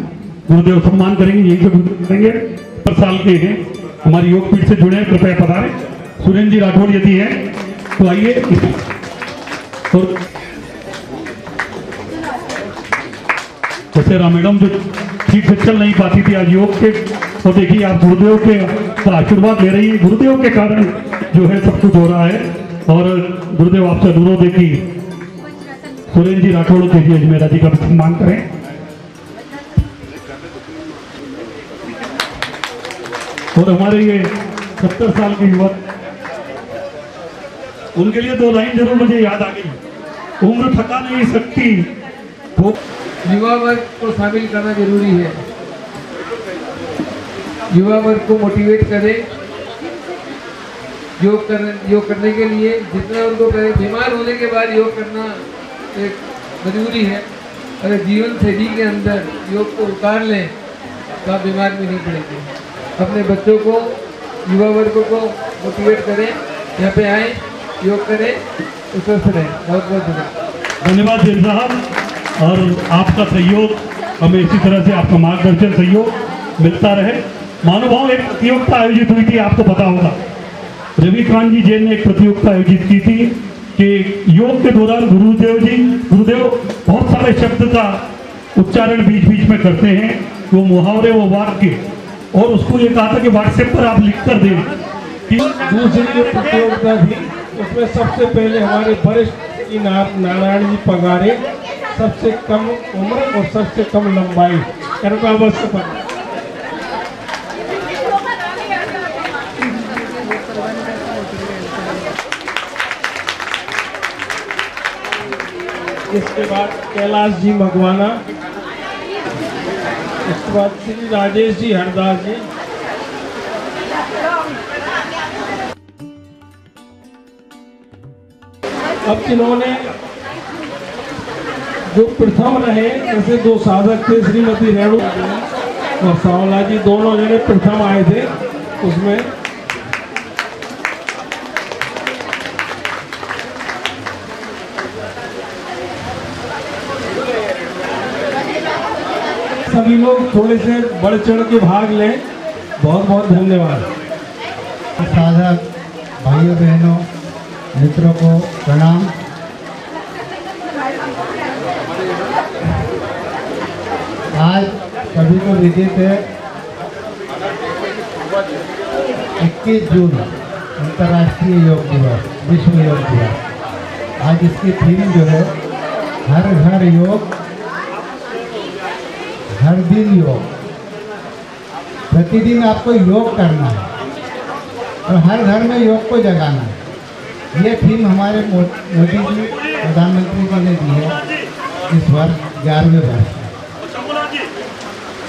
Speaker 3: गुरुदेव सम्मान करेंगे, यही से गुरुदेव करेंगे। 70 साल के हैं, हमारी योग पीठ से जुड़े हैं, कृपया पधारें। सुरेंद्र जी राठौड़ यदि है तो आइए। और कसेरा मैडम जो ठीक से चल नहीं पाती थी, आज योग के, और देखिए आप गुरुदेव के आशीर्वाद ले रही है। गुरुदेव के कारण जो है सब कुछ हो रहा है। और गुरुदेव आपसे अनुरोध है कि सुरेंद्र जी राठौड़ के जी अजमेरा जी का भी सम्मान करें। और हमारे ये 70 साल के युवक, उनके लिए 2 लाइन जरूर मुझे याद आ गई। उम्र थका नहीं सकती, वो
Speaker 13: युवा वर्ग को शामिल करना जरूरी है। युवा वर्ग को मोटिवेट करें योग करने के लिए। जितना उनको बीमार होने के बाद योग करना एक मजबूरी है। अगर जीवन शैली के अंदर योग को उतार लें तो आप बीमार भी नहीं पड़ेंगे। अपने बच्चों को, युवा वर्ग को मोटिवेट करें, यहाँ पे आए, योग करें, स्वस्थ रहें। बहुत बहुत
Speaker 3: धन्यवाद जैन साहब। और आपका सहयोग हमें इसी तरह से, आपका मार्गदर्शन सहयोग मिलता रहे। महानुभाव, एक प्रतियोगिता आयोजित हुई थी, आपको पता होगा। रविकांत जी जैन ने एक प्रतियोगिता आयोजित की थी कि योग के दौरान गुरुदेव बहुत सारे शब्द का उच्चारण बीच बीच में करते हैं, वो मुहावरे, वो वाक्य, और उसको ये कहा था कि व्हाट्सएप पर आप लिख कर दें कि
Speaker 6: दूसरी जो प्रतियोगिता थी उसमें सबसे पहले हमारे वरिष्ठ नारायण जी पगारे, सबसे कम उम्र और सबसे कम लंबाई, कृपया अवश्य पर। इसके बाद कैलाश जी मगवाना, इसके बाद श्री राजेश जी हरदास जी, अब जिन्होंने जो प्रथम रहे, जैसे 2 साधक थे, श्रीमती रेणु और सावला जी, दोनों जने प्रथम आए थे। उसमें सभी लोग थोड़े से बढ़ चढ़ के भाग लें। बहुत बहुत धन्यवाद।
Speaker 1: साधक भाइयों बहनों मित्रों को प्रणाम। आज सभी को विदित है 21 जून अंतर्राष्ट्रीय योग दिवस, विश्व योग दिवस। आज इसकी थीम जो है हर घर योग, हर दिन योग। प्रतिदिन आपको योग करना है और हर घर में योग को जगाना है। ये थीम हमारे मोदी जी प्रधानमंत्री जी ने दी है इस वर्ष 11वें वर्ष।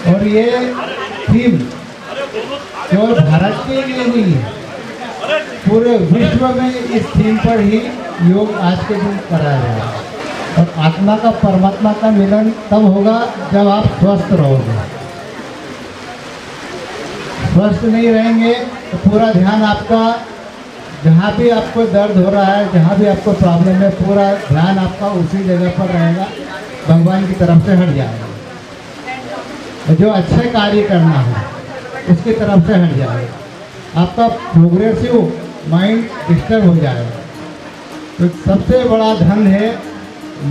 Speaker 1: और ये थीम केवल भारत के लिए नहीं है, पूरे विश्व में इस थीम पर ही योग आज के दिन कराया जा रहा है। और आत्मा का परमात्मा का मिलन तब होगा जब आप स्वस्थ रहोगे। स्वस्थ नहीं रहेंगे तो पूरा ध्यान आपका, जहाँ भी आपको दर्द हो रहा है, जहाँ भी आपको प्रॉब्लम है, पूरा ध्यान आपका उसी जगह पर रहेगा, भगवान की तरफ से हट जाएगा। जो अच्छे कार्य करना है उसकी तरफ से हट जाएगा। आपका प्रोग्रेसिव माइंड डिस्टर्ब हो जाएगा। तो सबसे बड़ा धन है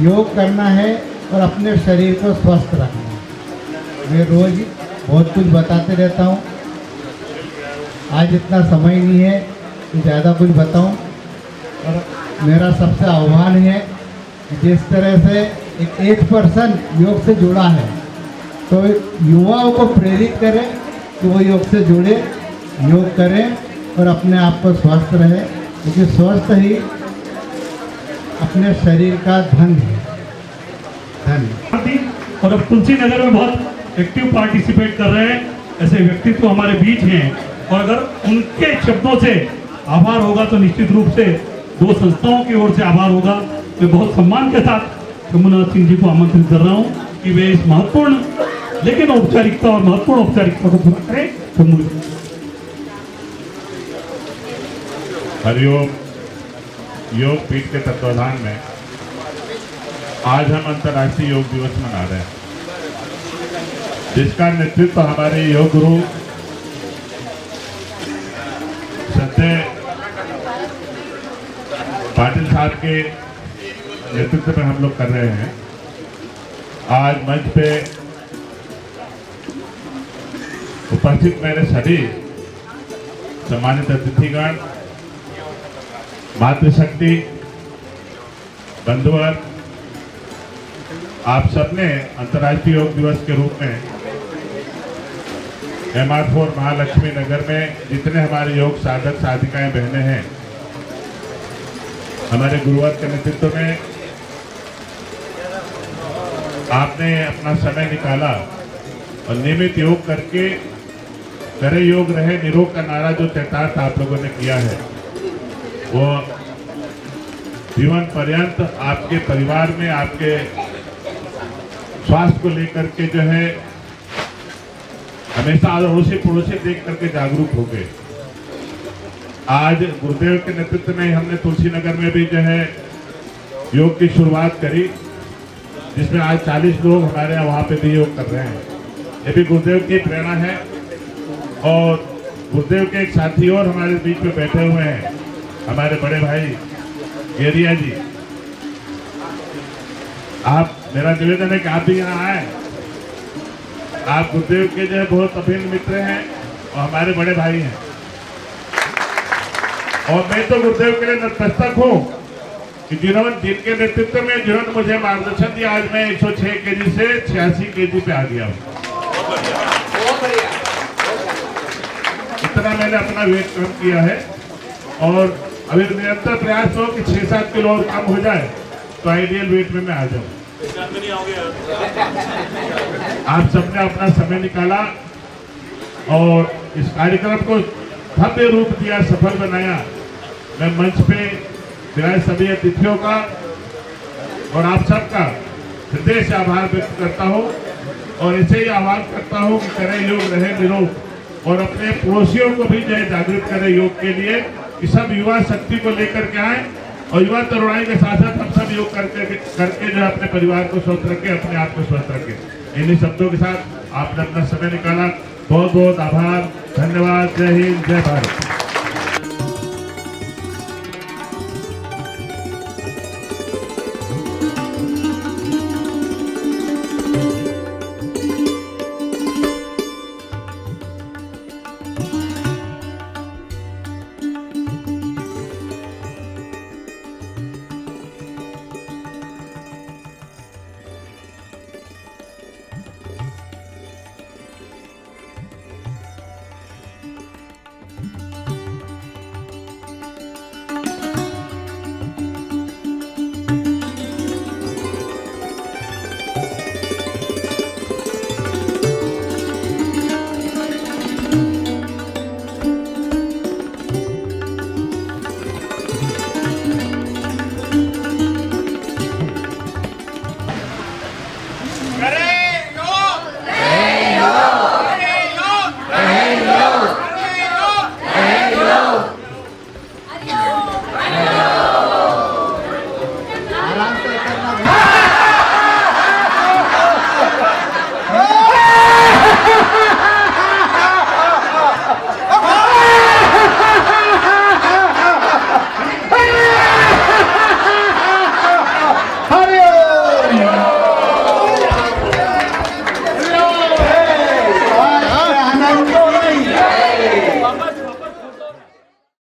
Speaker 1: योग करना है और अपने शरीर को स्वस्थ रखना है। मैं रोज बहुत कुछ बताते रहता हूँ, आज इतना समय नहीं है कि ज़्यादा कुछ बताऊँ। और मेरा सबसे आह्वान है कि जिस तरह से एक 8% योग से जुड़ा है, तो युवाओं को प्रेरित करें कि वो योग से जुड़े, योग करें और अपने आप को स्वस्थ रहे, क्योंकि स्वस्थ ही अपने शरीर का धन है। धन।
Speaker 3: और अब तुलसी नगर में बहुत एक्टिव पार्टिसिपेट कर रहे हैं ऐसे व्यक्तित्व हमारे बीच हैं, और अगर उनके शब्दों से आभार होगा तो निश्चित रूप से दो संस्थाओं की ओर से आभार होगा। मैं बहुत सम्मान के साथ शंभुनाथ सिंह जी को आमंत्रित कर रहा हूँ कि वे इस महत्वपूर्ण लेकिन औपचारिकता और महत्वपूर्ण औपचारिकता को पूरा करें। शंभु।
Speaker 14: हरिओम। योग पीठ के तत्वाधान में आज हम अंतर्राष्ट्रीय योग दिवस मना रहे हैं, जिसका नेतृत्व हमारे योग गुरु संजय पाटिल साहब के नेतृत्व में हम लोग कर रहे हैं। आज मंच पे उपस्थित मेरे सभी सम्मानित अतिथिगण, मातृशक्ति बंधुवर, आप सबने अंतर्राष्ट्रीय योग दिवस के रूप में MR4 महालक्ष्मी नगर में जितने हमारे योग साधक साधिकाएं बहनें हैं, हमारे गुरुवर के नेतृत्व में आपने अपना समय निकाला और नियमित योग करके करे योग रहे निरोग का नारा जो चरितार्थ आप लोगों ने किया है, वो जीवन पर्यंत आपके परिवार में आपके स्वास्थ्य को लेकर के जो है हमेशा अड़ोसी पड़ोसी देख करके जागरूक हो गए। आज गुरुदेव के नेतृत्व में हमने तुलसी नगर में भी जो है योग की शुरुआत करी, जिसमें आज 40 लोग हमारे यहाँ वहाँ पे भी योग कर रहे हैं। ये भी गुरुदेव की प्रेरणा है। और गुरुदेव के एक साथी और हमारे बीच में बैठे हुए हैं, हमारे बड़े भाई गेरिया जी। आप, मेरा निवेदन है कि आप भी यहाँ आए। आप गुरुदेव के जो है बहुत अभिन्न मित्र हैं और हमारे बड़े भाई हैं, और मैं तो गुरुदेव के लिए नतमस्तक हूँ कि जिनके नेतृत्व में जिन्होंने मुझे मार्गदर्शन दिया, आज मैं 106 केजी से 86 केजी पे आ गया हूँ। इतना मैंने अपना वेट कम किया है, और अभी निरंतर प्रयास हो कि 6-7 किलो और कम हो जाए तो आइडियल वेट में मैं आ जाऊँ। आप सबने अपना समय निकाला और इस कार्यक्रम को भव्य रूप दिया, सफल बनाया। मैं मंच पे विराज सभी अतिथियों का और आप सबका हृदय से आभार व्यक्त करता हूँ, और ऐसे ही आह्वान करता हूँ कि करें योग रहे निरोग, और अपने पड़ोसियों को भी जो है जागृत करें योग के लिए, कि सब युवा शक्ति को लेकर के आए, और युवा तरुणाई के साथ साथ हम सब योग करके जो है अपने परिवार को स्वस्थ रखें, अपने आप को स्वस्थ रखें। इन्हीं शब्दों के साथ आपने अपना समय निकाला, बहुत बहुत आभार, धन्यवाद। जय हिंद, जय भारत।